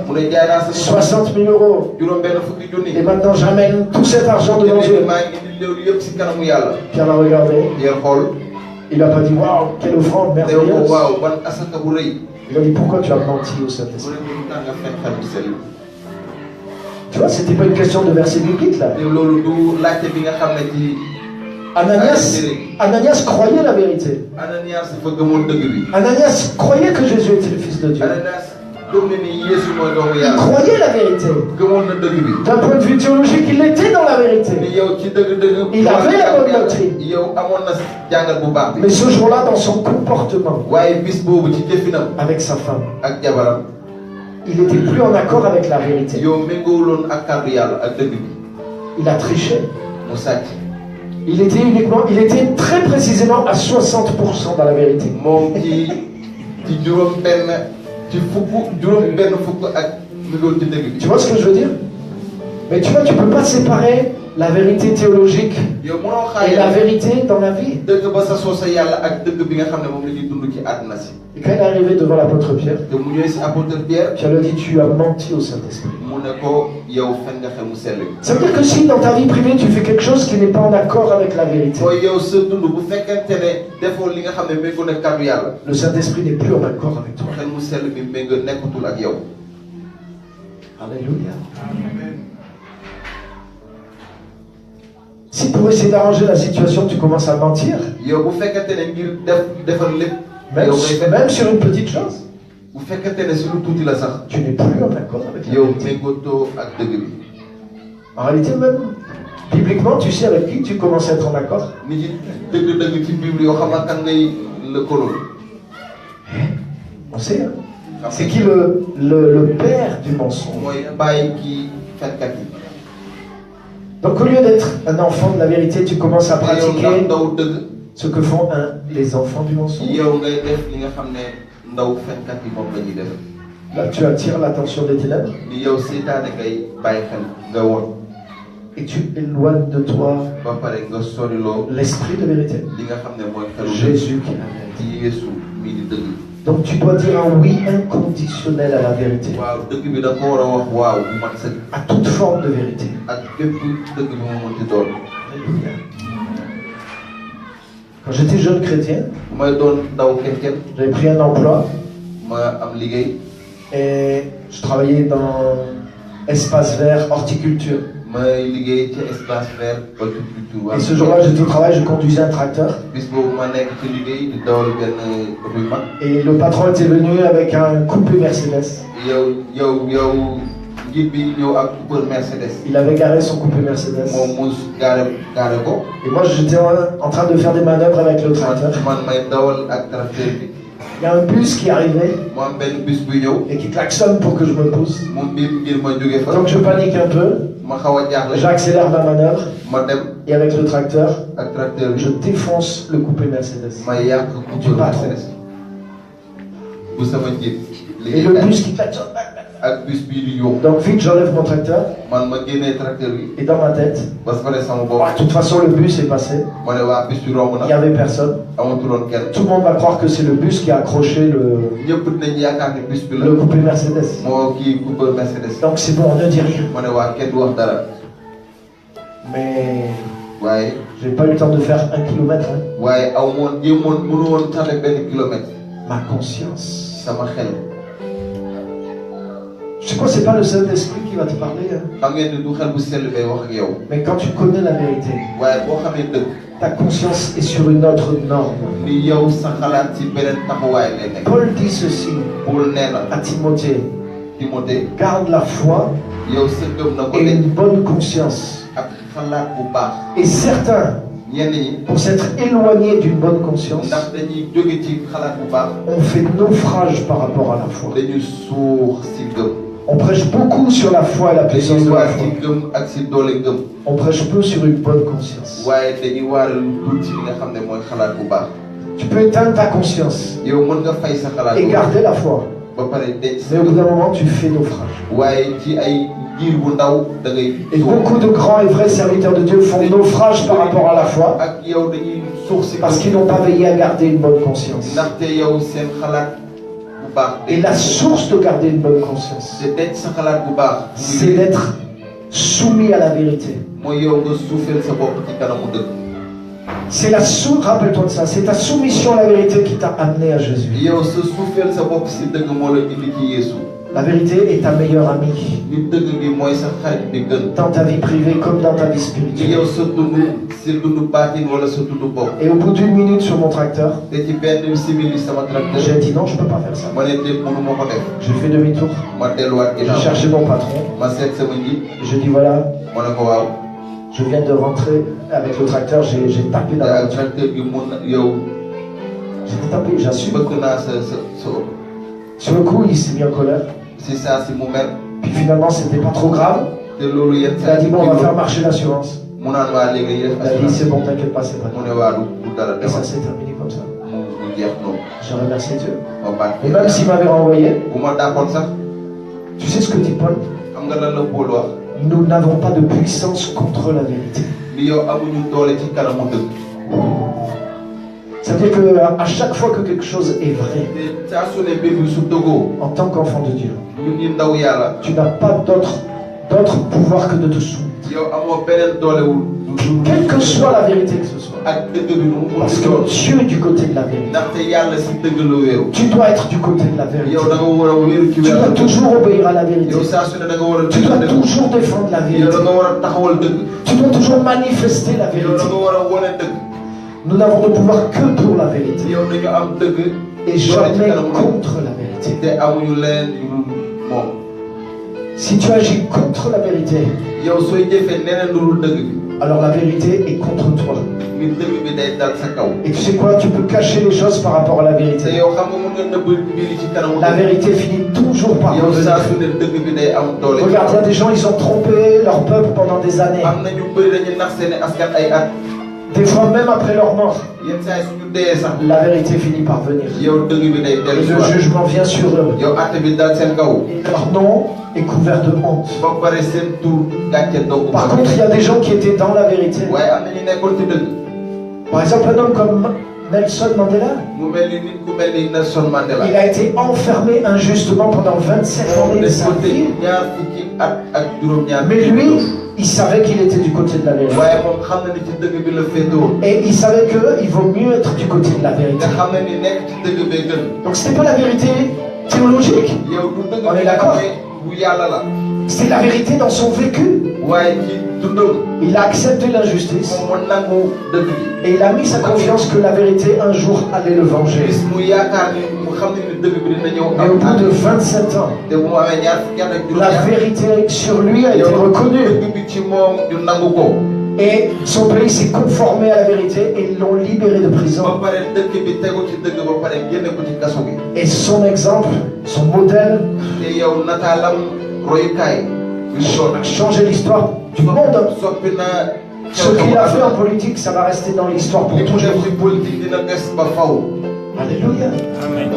60 000 euros. Et maintenant j'amène tout cet argent devant Dieu. Pierre l'a regardé. Il n'a pas dit waouh, quelle offrande merveilleuse. Il a dit pourquoi tu as menti au Saint-Esprit. Tu vois, c'était pas une question de verset biblique là. te loolu du laajte bi nga xam ne ci Ananias croyait la vérité. Ananias dafa gëmoon dëgg bi. Ananias croyait que Jésus était le Fils de Dieu. Ananias gëm na ni Yeesu mooy doomu Il Yàlla. croyait la vérité. gëmoon na dëgg bi. D'un point de vue théologique, il était dans la vérité. ni yow ci dëgg-dëgg. Il avait la bonne doctrine. yow amoon na jàngat bu baax bi. Mais ce jour-là, dans son comportement waaye bis boobu ci jëfinam avec sa femme, ak jabaram. il n'était plus en accord avec la vérité. yow méngoowuloon ak kàddu Yàlla ak dëgg bi. Il a triché. mu sàcc. Il était très précisément à 60% dans la vérité. moom ci juróom benn fukk ak méngool ci dëgg bi. Tu vois ce que je veux dire? Mais tu vois, tu ne peux pas séparer la vérité théologique yow mënoo et la xaajal vérité dans la vie. dëgg ba sa soo sa Yàlla ak dëgg bi nga xam ne moom la ñuy dund ci àdduna si. Et quand il est arrivé devant l'apôtre Pierre, te mu ñëwee si apôtre Pierre. Pierre lui a dit, tu as menti au Saint-Esprit. mu ne ko yow fen nga xel mu sell bi. Ça veut dire que si dans ta vie privée, tu fais quelque chose qui n'est pas en accord avec la vérité, mooy yow sa dund bu fekkente ne defoo li nga xam ne méngoo na kàddu Yàlla. le Saint-Esprit n'est plus en accord avec toi. xel mu sell bi méngoo nekkatul ak yow. Alléluia. Si pour essayer d'arranger la situation, tu commences à mentir, yow bu fekkente ne ngir defal lépp. même, yow ngay fen. même sur une petite chose, bu fekkente ne si lu tuuti la sax. tu n'es plus en accord avec la yow vérité. méngootoo ak dëgg bi. En réalité, même bibliquement, tu sais avec qui tu commences à être en accord. nit ñi dëgg-dëgg ci Bible yoo xam nga kan ngay lëkkaloo. On sait, hein? C'est qui le père du mensonge. mooy bàyyi kii fenkat yi. Donc au lieu d'être un enfant de la vérité, tu commences à te yow ndax pratiquer ndaw dëgg. ce que font les enfants du mensonge. yow ngay def li nga xam ne ndaw fenkat yi moom la ñuy def. Là, tu attires l'attention des ténèbres ni yow seetaane ngay bàyyi xel nga woon. et tu éloignes de toi ba pare nga soriloo l'esprit de vérité. li nga xam ne mooy xelu Jésus qui est la vérité. ci Yeesu mii di dëgg. Donc tu dois dire un oui inconditionnel à la vérité, waaw dëgg bi da ko war a wax waaw bu mat sëkk. à toute forme de vérité. ak bépp dëgg bi mu mënti doon. Alléluia. Quand j'étais jeune chrétien, bu may doon ndaw chrétien j'avais pris un emploi ma am liggéey. et je travaillais dans espace vert, horticulture. may liggéey ci espace vert horticulture. Et ce jour-là, j'étais au travail, je conduisais un tracteur. bis boobu ma nekk ci liggéey di dawal benn oto yu mag. Et le patron était venu avec un coupé Mercedes. yow njiit bi ñëw ak Cooper Mercedes. Il avait garé son coupé Mercedes. moom mu gaare ko. Et moi, j'étais en train de faire des manœuvres avec le tracteur. man may dawal ak tracteur bi. Il y a un bus qui arrivait mu am benn bus buy ñëw. et qui klaxonne pour que je me pousse. moom ngir ma jóge fa. Donc je panique un peu, ma xaw a jaaxle. j'accélère ma manœuvre ma dem et avec le tracteur, ak tracteur je bi. défonce le coupé Mercedes. ma yàq Cooper patron. Mercedes. bu sama njiit. Et le bus qui klaxonne. ak bus bii di yóbbu. Donc vite, j'enlève mon tracteur man ma génnee tracteur bi. et dans ma tête, ba su paree sama bon, bopp. de toute façon, le bus est passé. ma ne waa bus bi romb Il n'y na. avait personne. amatuloon kenn. Tout le monde va croire que c'est le bus qui a accroché ñëpp dinañ yaakaar ni bus bi la. le coupé Mercedes. moo kii Cooper Mercedes. Donc c'est bon, on ne dit rien. ma ne waa kenn du wax dara. Mais waaye. j'ai pas eu le temps de faire 1 kilomètre. Hein. waaye aw moon jéemoon mënu woon tane benn kilomètre. Ma conscience. sama xel. Je sais quoi, c'est pas le Saint-Esprit qui va te parler. Hein. xam ngeen ni du xel bu sell bay wax ak yow. Mais quand tu connais la vérité, waaye boo xamee dëgg. ta conscience est sur une autre norme. ni yow sa xalaat ci beneen taxawaay lay nekk. Paul dit ceci Paul nee na à Timothée, Timothée. garde la foi yow sa gëm na ko et denc une bonne conscience. ak xalaat bu baax. Et certains, ñenn ñi. pour s'être éloignés d'une bonne conscience, ndax dañuy jóge ci xalaat bu baax. ont fait naufrage par rapport à la foi. dañu suux si gëm. On prêche beaucoup sur la foi et la puissance dañuy de la waar foi. ci gëm ak si doole gëm. On prêche peu sur une bonne conscience. waaye dañuy waar lu dul ci li nga xam ne mooy xalaat bu baax. Tu peux éteindre ta conscience yow mën nga fay sa xalaat et bu baax. garder la foi. ba pare denc Mais au bout d'un moment, tu fais naufrage. waaye ci ay diir bu ndaw da ngay. Et beaucoup de grands et vrais serviteurs de Dieu font naufrage par rapport à la foi ak yow dañuy suux si. parce qu'ils n'ont pas veillé à garder une bonne conscience. ndaxte yow seen xalaat bu baax. Et la source de garder une bonne conscience, te denc sa xalaat bu baax. c'est d'être soumis à la vérité. mooy yow nga suufeel sa bopp ci kanamu dëgg. C'est la source, rappelle-toi de ça, c'est ta soumission à la vérité qui t'a amené à Jésus. yow sa suufeel sa bopp si dëgg moo la indi ci Yeesu. La vérité est ta meilleure amie. li dëgg gi mooy sa xarit bi gën. Dans ta vie privée comme dans ta vie li spirituelle. yow sa dund si dund baatin wala sa dund bopp. Et au bout d'une minute sur mon tracteur, te ci benn simili sama tracteur. j'ai dit non, je ne peux pas faire ça. ma ne te mënu ma ko def. J'ai fait demi-tour. ma delluwaat J'ai ginnaaw. cherché mon patron. ma seet sama njiit. Je dis voilà, ma ne ko waaw. je viens de rentrer avec le tracteur, j'ai tapé te dans la ak voiture. tracteur bi mun na yow J'ai tapé, j'assume. bëgg naa sa oto. Sur le coup, il s'est mis en colère. si saa si mu mer. Puis finalement, c'était pas trop grave. te loolu yenn Il a dit bon, on va faire marcher l'assurance. mu naan waa léegi dañuy def Il a dit assurance. c'est bon, t'inquiète pas, c'est pas mu grave. ne waa du dara Et ça demal. s'est terminé comme ça. mu jeex noonu. J'ai remercié Dieu. ma baat Et même s'il m'avait renvoyé, bu ma dàqoon sax tu sais ce que dit Paul? xam nga lan la Paul wax. Nous n'avons pas de puissance contre la vérité. li yow amuñu doole ci kanamu dëgg. C'est-à-dire qu'à chaque fois que quelque chose est vrai, te saa su ne mbir mi su dëggoo. en tant qu'enfant de Dieu, ñun ñi ndaw yàlla. tu n'as pas d'autre pouvoir que de te soumettre. yow amoo beneen doolewul. Quelle que soit la vérité que ce soit. ak dëgg bi nu mu Parce mën que doon. Dieu est du côté de la vérité. ndaxte yàlla si dëgg la wéeru. Tu dois être du côté de la vérité. yow da nga war a wéeru ci Tu dois wéeru. toujours obéir à la vérité. yow saa su ne da nga war a Tu dëgg dois dëgg. toujours défendre la yow vérité. da nga war a taxawal dëgg. Tu dois toujours manifester la yow da vérité. nga war a wone dëgg. Nous n'avons de pouvoir que pour la vérité yow dañu am dëgg. et doole ci jamais kanamu dëgg. contre la vérité. te amuñu leneen yu dul moom. Si tu agis contre la vérité, yow sooy jëfee neneen lu dul dëgg bi. alors la vérité est contre toi. ni dëgg bi day dal sa kaw. Et tu sais quoi? Tu peux cacher les choses par rapport à la te vérité. yow xam nga mën nga nëbb mbiri ci kanamu La dëgg. vérité finit toujours par yow revenir. saa su ne dëgg bi day am doole. Regarde, il y a des gens, ils ont trompé leur peuple pendant des années. am na ñu bëri dañu nax seen askan ay at. Des fois, même après leur mort, yenn saa yi suñu dee sax. la vérité finit par venir. yow dëgg bi day Et dellu si le waat. jugement vient sur eux. yow àtte bi dal seen kaw. Et leur nom est couvert de honte. ba pare seen tur gàcce dogg. Par contre, il y a des gens qui étaient dans la vérité. waaye am na ñu nekkoon ci dëgg. Par exemple, un homme comme Nelson Mandela, mu mel ni nit ku mel ni Nelson Mandela. il a été enfermé injustement pendant 27 années de dañ sa ko vie. tëj ñaar fukki at ak juróom-ñaar. Mais lui, il savait qu'il était du côté de la vérité. waaye moom xam na ni ci dëgg bi la féetoo. Et il savait qu'il vaut mieux être du côté de la vérité. nga xam na ni nekk ci dëgg bee gën. Donc ce n'était pas la vérité théologique, yow du dëgg On est bi nga d'accord. xam ne bu yàlla la. c'était la vérité dans son vécu. waaye ci dundam Il a accepté l'injustice moom moo nangu dëgg bi. et il a mis sa confiance que la vérité un jour allait le venger. bis mu yaakaar ni mu xam ne ni dëgg bi dina ñëw Mais au bout de 27 ans, te bu mu amee ñaar fukki at ak la juróom-ñaar. vérité sur lui a été reconnue dëgg bi ci moom ñu nangu ko. et son pays s'est conformé à la vérité et ils l'ont libéré de ba prison. pare dëkk bi tegu ci dëgg ba pare génne ko ci kaso gi. Et son exemple, son modèle, te yow nataalam royukaay. bi mu a changé l'histoire du monde. soppi na. Ce qu'il a fait en politique, ça va rester dans l'histoire pour li mu toujours. def ci politique dina des ba faw. Alléluia.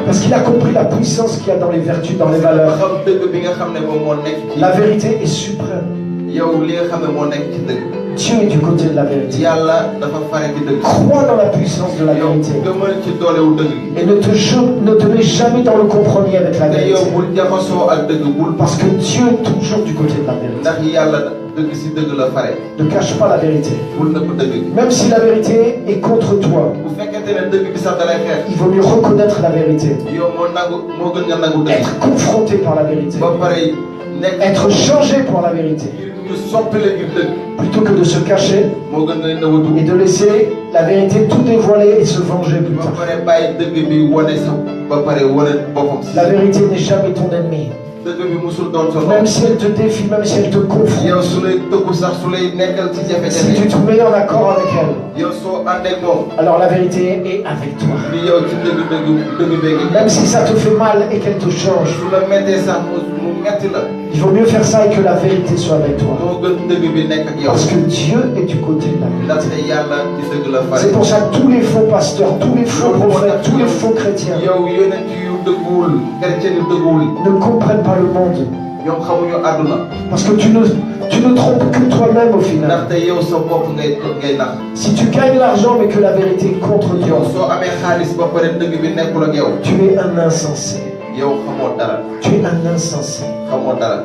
Parce qu'il a compris la puissance qu'il y a dans les vertus, dans les ba valeurs. xam dëgg bi nga xam ne moom moo nekk ci. La vérité est suprême. yow li nga xam ne moo nekk ci dëgg. Dieu est du côté de la vérité. yàlla dafa fare ci dëgg. Crois dans la puissance de la yow vérité. gëmal ci doolewu dëgg gi. Et ne te mets jamais dans le compromis avec la te vérité. yow bul jaxasoo ak dëgg bul. Parce que Dieu est toujours du côté de la vérité. ndax yàlla dëgg si dëgg la fare. Ne cache pas la vérité. bul nëbb dëgg gi. Même si la vérité est contre toi, bu fekkente ne dëgg bi sax dalay xeex. il vaut mieux reconnaître la vérité. yow moo gën nga nangu dëgg. Être confronté par la vérité. ba pare nekk. Être changé pour la vérité. ñu soppi la ngir dëgg. Plutôt que de se cacher moo gën nga nëwatu. et de laisser la vérité tout dévoiler et se venger plus ba tard. pare bàyyi dëgg bi wane sa ba pare wane boppam si. La vérité n'est jamais ton ennemi. dëgg bi musul doon sa Même noonu. si elle te défie, même si elle te confronte. yow su lay tëggu sax su lay nekkal ci Si tu jafe-jafe. te mets en accord avec elle, yow soo àndee moom. alors la vérité est avec toi. li yow ci dëgg bee ngi. Même si ça te fait mal et qu'elle te change, su la mettee sax mu metti la. il vaut mieux faire ça et que la vérité soit avec toi. moo gën dëgg bi nekk ak yow. Parce que Dieu est du côté de la vérité. ndaxte yàlla ci dëgg la fare. C'est pour ça que tous les faux pasteurs, tous les faux prophètes, tous les faux chrétiens yow yonent yu dëgguwul chrétien yu dëgguwul ne comprennent pas le monde. ñoom xamuñu àdduna. Parce que tu ne trompes que toi-même au final. ndaxte yow sa bopp ngay nax. Si tu gagnes l'argent mais que la vérité est contre yow toi, soo amee xaalis ba pare dëgg bi nekkul ak yow. tu es un insensé. yow xamoo dara. Tu es un insensé. xamoo dara.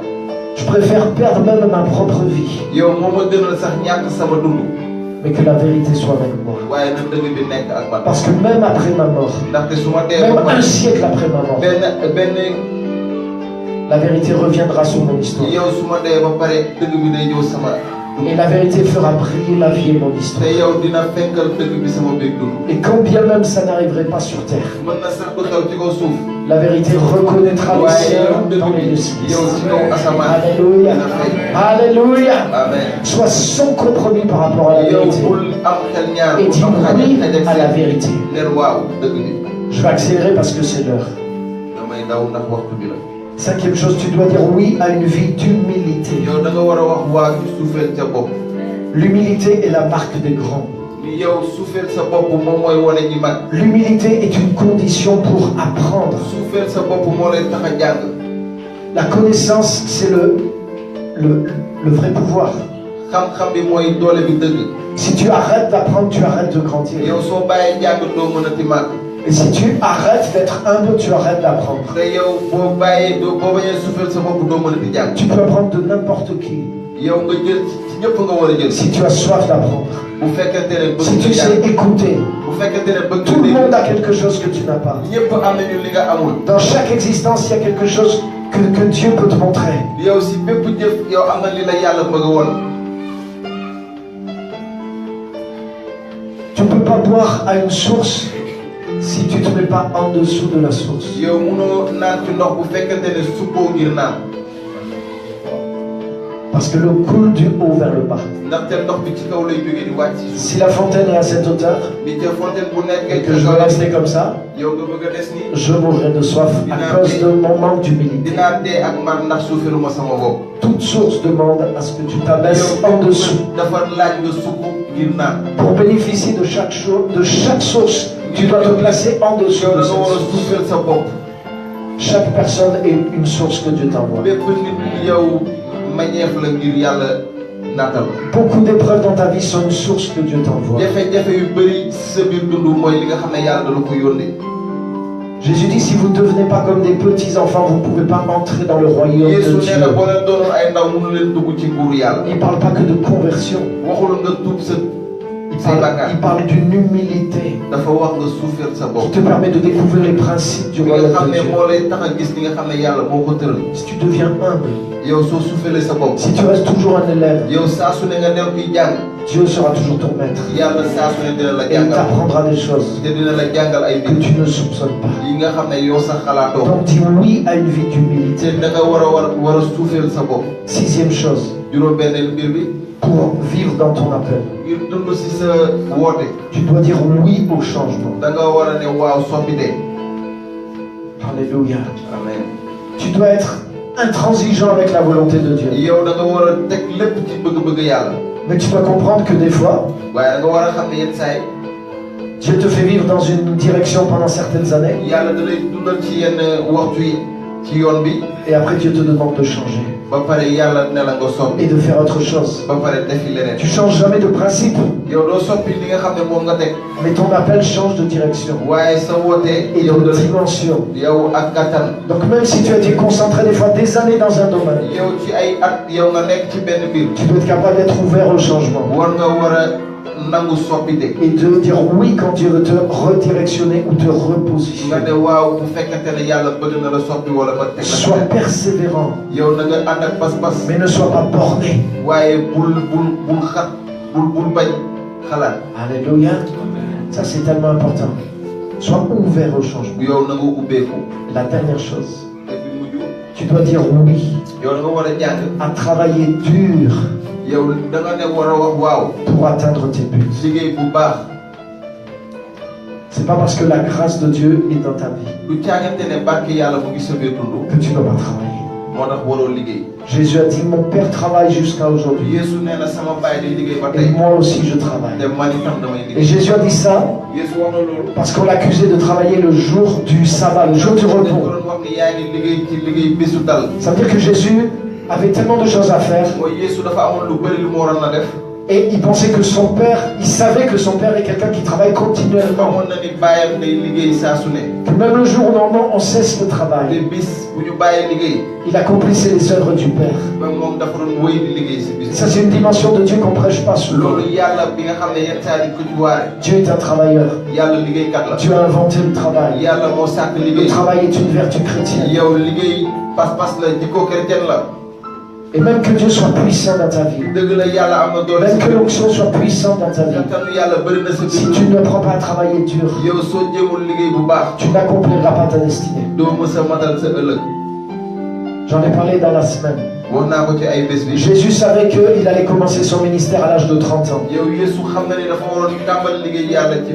Je préfère perdre même ma propre vie, yow moo ma gënal sax ñàkk sama dund. mais que la vérité soit avec moi. waaye na dëgg bi nekk ak man. Parce que même après ma mort, ndaxte su ma dee même ba pare un siècle après ma mort, benn la vérité reviendra sur mon histoire. yow su ma dee ba pare dëgg bi day ñëw sama Et la vérité fera briller ma vie et mon histoire. te yow dina fenkal dëgg bi sama biir dund. Et quand bien même ça n'arriverait pas sur terre, mën na sax du xew ci kaw suuf. la vérité reconnaîtra les waaye siens yow dans les dëgg lieux bi célestes. yow si kaw asamaan Alléluia. dina feeñ. Alléluia. Amen. Sois sans compromis par rapport à la yow vérité. bul am xel ñaar Et bul dis am oui xaj à la vérité. neen waaw dëgg bi. Je vais accélérer parce que c'est l'heure. damay daw ndax waxtu bi la. Cinquième chose, tu dois dire oui à une vie d'humilité. yow da nga war a wax waa ci suufeel sa bopp. L'humilité est la marque des grands. ni yow suufeel sa bopp moom mooy wane ñi mag. L'humilité est une condition pour apprendre. suufeel sa bopp moo lay tax a jàng. La connaissance, c'est le vrai pouvoir. xam-xam bi mooy doole bi dëgg. Si tu arrêtes d'apprendre, tu arrêtes de grandir. yow soo bàyyee jàng doo mën a ti mag. Et si tu arrêtes d'être humble, tu arrêtes d'apprendre. te yow boo bàyyee boo bañee suufeel sa bopp doo mën a ti jàng. Tu peux apprendre de n'importe qui. yow nga jël ci ñëpp nga war a jël. Si tu as soif d'apprendre. bu fekkente ne bëgg Si nga tu sais jàng. écouter. bu fekkente ne bëgg Tout le nga monde a quelque chose que tu n'as pas. ñëpp am nañu li nga amul. Dans chaque existence, il y a quelque chose que Dieu peut te montrer. yow si bépp jëf yow am na li la yàlla bëgg a woon. Tu ne peux pas boire à une source si tu ne te mets pas en dessous de la source. yow munoo naan ci ndox bu fekkente ne suppoo ngir naan. Parce que l'eau coule du haut vers le bas. ndaxte ndox bi ci kaw lay jógee di wàcc ci suuf. Si la fontaine est à cette hauteur ni ca fontaine bu et nekkee que je vais rester comme ça, yow nga bëgg a des ni je mourrai de soif à cause de mon manque d'humilité. dinaa dee ak mar ndax suufeluma sama bopp. Toute source demande à ce que tu t'abaisses en dessous. dafa laaj nga sukk ngir naan. Pour bénéficier de chaque source, tu dois te placer en dessous yow de da nga war a cette source. suufel sa bopp. Chaque personne est une source que Dieu t'envoie. bépp nit yow mañeef la ngir yàlla naatal. Beaucoup d'épreuves dans ta vie sont une source que Dieu t'envoie. jafe-jafe yu bëri sa biir dund mooy li nga xam ne yàlla da la ko yónnee. Jésus dit, si vous ne devenez pas comme des petits-enfants, vous ne pouvez pas entrer dans le royaume Yeesu de nee na Dieu. boo leen doonoon ay ndaw mënu leen dugg ci nguuru yàlla. Il ne parle pas que de conversion. waxul nga tuub say bàkkaar. Il parle d'une humilité dafa wax nga suufeel sa qui bopp. te permet de découvrir les principes du li nga royaume xam de ne Dieu. moo lay tax a gis li nga xam ne yàlla moo ko tëral. Si tu deviens humble, yow soo suufeelee sa bopp. si tu restes toujours un élève, yow saa su ne nga dem kuy jàng. Dieu sera toujours ton maître. yàlla saa su ne dina la Et il jàngal. t'apprendra des choses te dina la jàngal ay que mbir. tu ne soupçonnes pas. yi nga xam ne yow sax xalaatoo. Donc dis oui à une vie d'humilité. te da nga war a suufeel sa bopp. Sixième chose, juróom-benneel mbir bi. pour vivre dans ton appel, ngir dund si sa woote. tu dois dire oui au changement. da nga war a ne waaw soppite. Alléluia. amen. Tu dois être intransigeant avec la volonté de Dieu. yow da nga war a teg lépp ci bëgg-bëgg yàlla. Mais tu dois comprendre que des fois, waaye da nga war a xam ne yenn saa yi Dieu te fait vivre dans une direction pendant certaines années yàlla da lay dundal ci yenn waxtu yi ci yoon bi. et après Dieu te demande de changer ba pare yàlla ne la nga soppi. et de faire autre chose. ba pare defi leneen. Tu changes jamais de principe, yow doo soppi li nga xam ne moom nga teg. mais ton appel change de direction waaye sa woote et yow de da dimension. yow ak kattan. Donc même si tu as été concentré des fois des années dans un domaine, yow ci ay at yow nga nekk ci benn mbir. tu dois être capable d'être ouvert au changement war nga war a nangu soppite. et de dire oui quand Dieu veut te redirectionner ou te nga repositionner. ne waaw bu fekkente ne yàlla bëgg na la soppi wala ba teg la Sois feneen. persévérant, yow na nga ànd ak pas-pas. mais ne sois pas borné. waaye bul xat bul bañ xalaat. Alléluia. Ça c'est tellement important. Sois ouvert au changement. yow na nga ubbeeku. La dernière chose, te bi mujj tu dois dire oui yow da nga war a jàng. à travailler dur yow da nga ne war a wax waaw. pour atteindre tes buts. liggéey bu baax. C'est pas parce que la grâce de Dieu est dans ta vie lu caagante ne barke yàlla mu ngi sa biir dund. que tu ne dois pas travailler. moo tax waroo liggéey. Jésus a dit, mon Père travaille jusqu'à aujourd'hui. Yeesu nee na sama baay day liggéey ba Et tey. moi aussi je travaille. te man itam damay Et liggéey. Jésus a dit ça Yeesu wax na loolu. parce qu'on l'accusait de travailler le jour du sabbat, le jour du dañ ko repos. doon wax ni yaa ngi liggéey ci liggéey bésu dal. Ça veut dire que Jésus avait tellement de choses à faire mooy Yeesu dafa amoon lu bëri lu mu waroon a def. Et il pensait que son père, il savait que son père est quelqu'un qui travaille continuellement. xamoon na ni baayam day liggéey saa su ne. Que même le jour où normalement on cesse le travail, te bis bu ñu bàyyee liggéey. il accomplissait les œuvres du Père. même moom dafa doon wéy di liggéey si bis. Ça c'est une dimension de Dieu qu'on prêche pas souvent. loolu yàlla bi nga xam ne yenn saa yi ko ci waare. Dieu est un travailleur. yàlla liggéeykat la. Dieu a inventé le travail. yàlla moo sàkk Le liggéey. travail est une vertu chrétienne. yow liggéey pas-pas la jikko chrétien la. Et même que Dieu soit puissant dans ta vie, dëgg la yàlla am na doole. même que l'onction soit puissante dans ta vie, kattanu yàlla bëri na sa si biir. tu ne prends pas à travailler dur, yow soo jéemul liggéey bu baax. tu n'accompliras pas ta destinée. doo mës a matal sa ëllëg. J'en ai parlé dans la semaine. wax naa ko ci ay bés bi. Jésus savait qu'il allait commencer son ministère à l'âge de 30 ans. yow Yeesu xam na ni dafa waroon tàmbali liggéey yàlla ci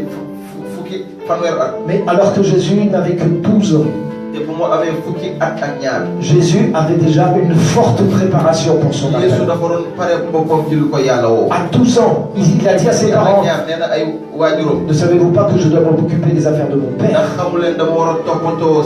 fukki fanweer at. Mais alors que Jésus n'avait que 12 ans, te bu mu amee fukki at ak ñaar. Jésus avait déjà une forte préparation pour son Yeesu appel. dafa doon pare boppam ci lu ko yàlla woo. À 12 ans, il a dit à ses ak parents, ñaar nee na ay waajuram. ne savez-vous pas que je dois m'occuper des affaires de mon ndax père? xamu leen dama war a toppatoo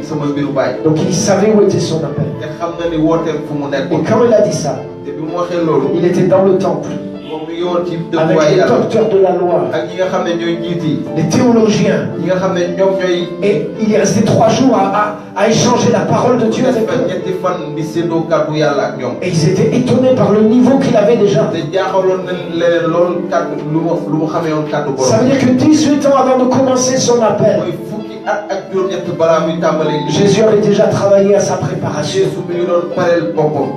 sama mbiru baay. Donc il savait où était son appel. te xam na ni wooteem fu mu nekk. Et quand il a dit ça, te bi mu waxee loolu. il était dans le temple moom mi ngi woon ci avec dëkkuwaay les yàlla. docteurs de la loi, ak ñi nga xam ne ñooy njiit yi. les théologiens. ñi nga xam ne ñoom ñooy. Et il est resté 3 jours à échanger la parole de Dieu des avec fa eux. ñetti fan di séddoo kàddu yàlla ak ñoom. Et ils étaient étonnés par le niveau qu'il avait déjà. te jaaxaloon na leen loolu kàddu lu mu xamee woon kàddu borom. Ça veut dire que 18 ans avant de commencer son appel, mooy fukki at ak juróom-ñett balaa muy tàmbalee. Jésus avait déjà travaillé à sa préparation. Jésus mi ngi doon pareel boppam.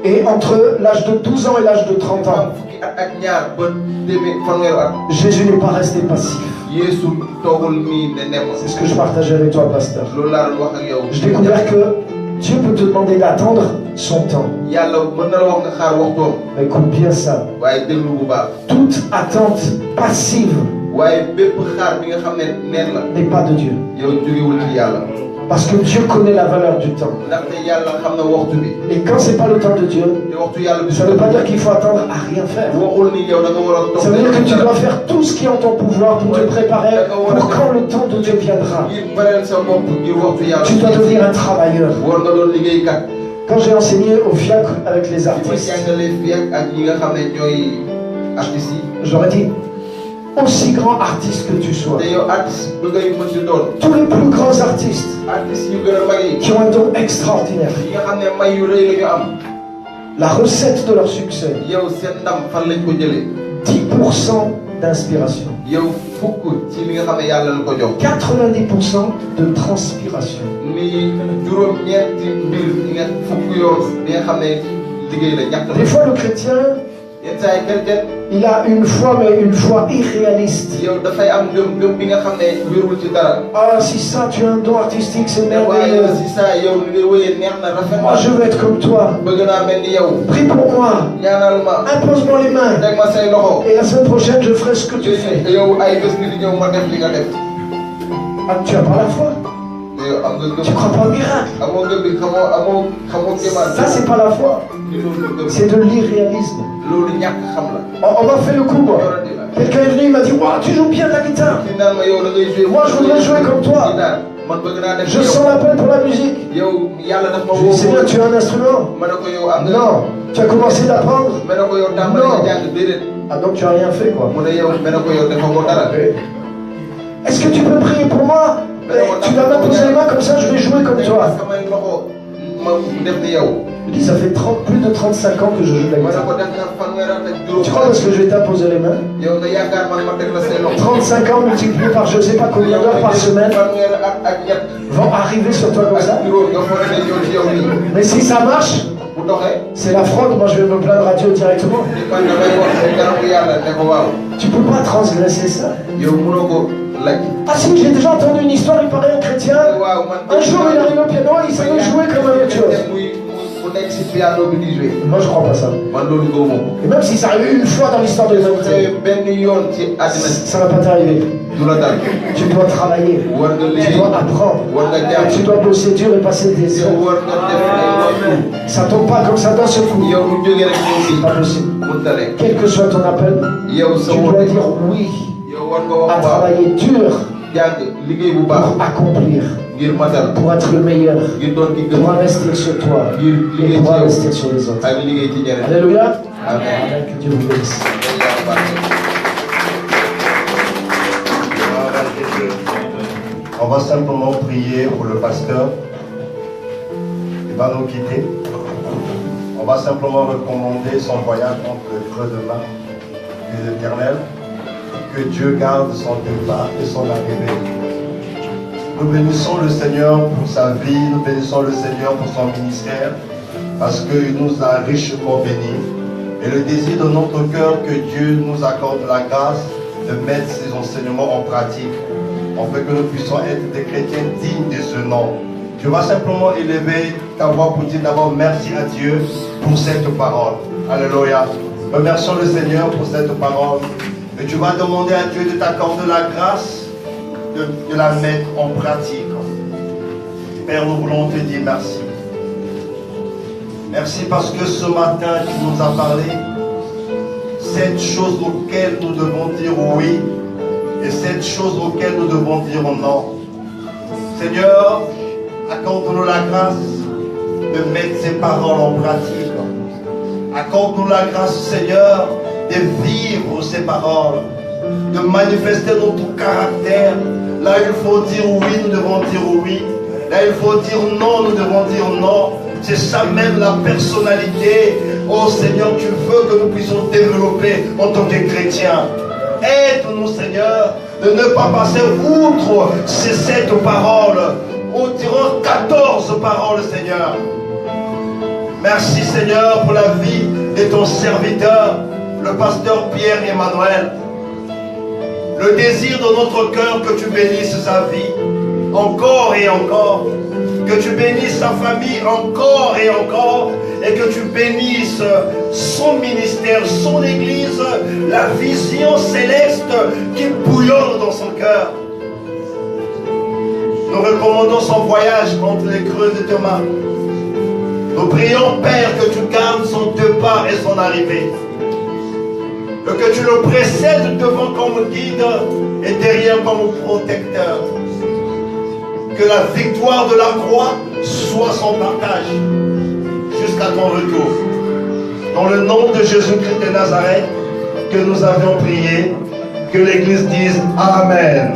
Et entre l'âge de 12 ans et l'âge de 30 ans, fukki at ak ñaar ba fanweeru at. Jésus n'est pas resté passif. Yeesu toogul nii ne nemm. C'est ce que je partageais avec toi, pasteur. loolu laa doon wax ak yow. J'ai découvert que Dieu peut te demander d'attendre son temps. yàlla mën na la wax nga xaar waxtoom. Mais écoute bien ça. waaye déglu bu baax. Toute attente passive waaye bépp xaar bi nga xam ne neen la. n'est pas de Dieu. yow jógewul ci yàlla. Parce que Dieu connaît la valeur du temps. ndaxte yàlla xam na waxtu bi. Et quand c'est pas le temps de Dieu, te waxtu yàlla bi. ça ne veut pas dire qu'il faut attendre à rien faire. waxul ni yow da nga war a toog. Ça veut dire que tu dois faire tout ce qui est en ton pouvoir pour te préparer pour quand le temps de Dieu viendra. ngir bareel sa bopp ngir waxtu yàlla. Tu dois devenir un travailleur. war nga doon liggéeykat. Quand j'ai enseigné au FIAC avec les di ma artistes, jàngale fii ak ñi nga xam ne ñooy artistes yi. je leur ai dit, aussi grand artiste que tu sois, te yow artiste bi ngay mën di doon. tous les plus grands artistes artistes yu gën a mag yi. qui ont un don extraordinaire, yi nga xam ne may yu rëy la ñu am. la recette de leur succès, yow seen ndam fan lañ ko jëlee. 10% d'inspiration, yow fukk ci li nga xam ne yàlla la ko jox. 90% de transpiration. ni juróom-ñeenti mbir yi nga fukk yoon bi nga xam ne liggéey la ñàkk Des la. fois, le chrétien, yenn saa yi chrétien il a une foi, mais une foi irréaliste. yow dafay am ngëm bi nga xam ne wérul ci dara. Ah, si ça, tu as un don artistique, c'est waaye merveilleux. si saa yow li ngay wéyee neex na rafet Moi, je na. veux être comme toi. bëgg naa mel ni yow. Prie pour moi. ñaanal ma. Impose-moi les mains. teg ma say loxo. Et la semaine prochaine, je ferai ce que tu fais. yow ay bés bi di ñëw ma def li nga def. Ah, tu as pas la foi. te yow am nga Tu ngëm. crois pas au miracle. amoo ngëm bi xamoo kéemaan. Ça, c'est pas la foi. li loolu ngëm. C'est de l'irréalisme. loolu ñàkk xam la. On m'a fait le coup, moi. Quelqu'un est venu, il m'a dit, wow, tu joues bien la guitare. ki naan ma yow da ngay jouer. Moi, je voudrais jouer comme toi. ki naan man bëgg naa def Je yow. sens l'appel pour la musique. yow yàlla daf ma Je woo. dis, c'est bien, tu as un instrument. ma ne ko yow am nga. Non. Tu as commencé d'apprendre. ma ne ko yow tàmbali Non. nga jàng déedéet. Ah, donc tu as rien fait, quoi. mu ne yow ma ne ko yow dafa ko dara. Est-ce que tu peux prier pour moi? Tu vas m'imposer les mains comme ça, je vais jouer comme toi. samay loxo ma def ni yow. Je dis, ça fait plus de 35 ans que je joue de la ma ne guitare. ko def na fanweeri at ak juróom. Tu crois parce que je vais t'imposer les mains? yow nga yaakaar man ma teg la say loxo. 35 ans multiplié par je sais pas combien d'heures par semaine fanweeri at ak ñett. vont arriver sur toi comme ça. ak juróom nga foog ne ñëw ci yow nii. Mais si ça marche, bu doxee. c'est la fraude. Moi, je vais me plaindre à Dieu directement. di man damay wax ay garabu yàlla ne ko waaw. Tu peux pas transgresser ça. yow mënoo ko laaj. Ah si, j'ai déjà entendu une histoire, il paraît un chrétien. waaw man. Un jour, il arrive au piano, il savait jouer comme un virtuose. mu nekk si piano bi di jouer. Moi, je crois pas ça. man loolu gëwuma ko. Et même si ça arrive une fois dans l'histoire de l'humanité, benn yoon ci àddina si. ça va pas t'arriver. du la dal. Tu dois travailler. war nga Tu liggéey. dois apprendre. war nga jàng. Tu dois bosser dur et passer des yow heures. war nga def ay waxtu. Ça tombe pas comme ça d'un seul coup. yow mu jógee rek ñëw C'est fii. pas possible. mënta nekk. Quel que soit ton appel, yow sa tu dois woote. dire oui yow war nga à wax waaw. travailler dur jàng liggéey bu baax. pour accomplir. ngir matal pour être le meilleur, ngir doon ki gën pour investir sur toi ngir et liggéey pour ci yow investir sur les autres. ak liggéey ci ñeneen. Alléluia. Amen. Amen. Que Dieu vous bénisse. Gloire à Dieu. On va simplement prier pour le pasteur. Il va nous quitter. On va simplement recommander son voyage entre les creux de main de l'Éternel. Que Dieu garde son départ et son arrivée. Nous bénissons le Seigneur pour sa vie, nous bénissons le Seigneur pour son ministère, parce qu'il nous a richement bénis. Et le désir de notre cœur que Dieu nous accorde la grâce de mettre ses enseignements en pratique, afin que nous puissions être des chrétiens dignes de ce nom. Tu vas simplement élever ta voix pour dire d'abord merci à Dieu pour cette parole. Alléluia. Remercions le Seigneur pour cette parole. Et tu vas demander à Dieu de t'accorder la grâce de la mettre en pratique. Père, nous voulons te dire merci. Merci parce que ce matin, tu nous as parlé. Cette chose auxquelles nous devons dire oui et cette chose auxquelles nous devons dire non. Seigneur, accorde-nous la grâce de mettre ces paroles en pratique. Accorde-nous la grâce, Seigneur, de vivre ces paroles, de manifester notre caractère. Là, il faut dire oui, nous devons dire oui. Là, il faut dire non, nous devons dire non. C'est ça même la personnalité. Oh Seigneur, tu veux que nous puissions développer en tant que chrétiens. Aide-nous, Seigneur, de ne pas passer outre ces 7 paroles. Nous dirons 14 paroles, Seigneur. Merci, Seigneur, pour la vie de ton serviteur, le pasteur Pierre-Emmanuel. Le désir de notre cœur que tu bénisses sa vie, encore et encore. Que tu bénisses sa famille encore et encore. Et que tu bénisses son ministère, son église, la vision céleste qui bouillonne dans son cœur. Nous recommandons son voyage entre les creux de tes mains. Nous prions, Père, que tu gardes son départ et son arrivée. Que tu le précèdes devant comme guide et derrière comme protecteur. Que la victoire de la croix soit son partage jusqu'à ton retour. Dans le nom de Jésus-Christ de Nazareth que nous avions prié, que l'Église dise Amen.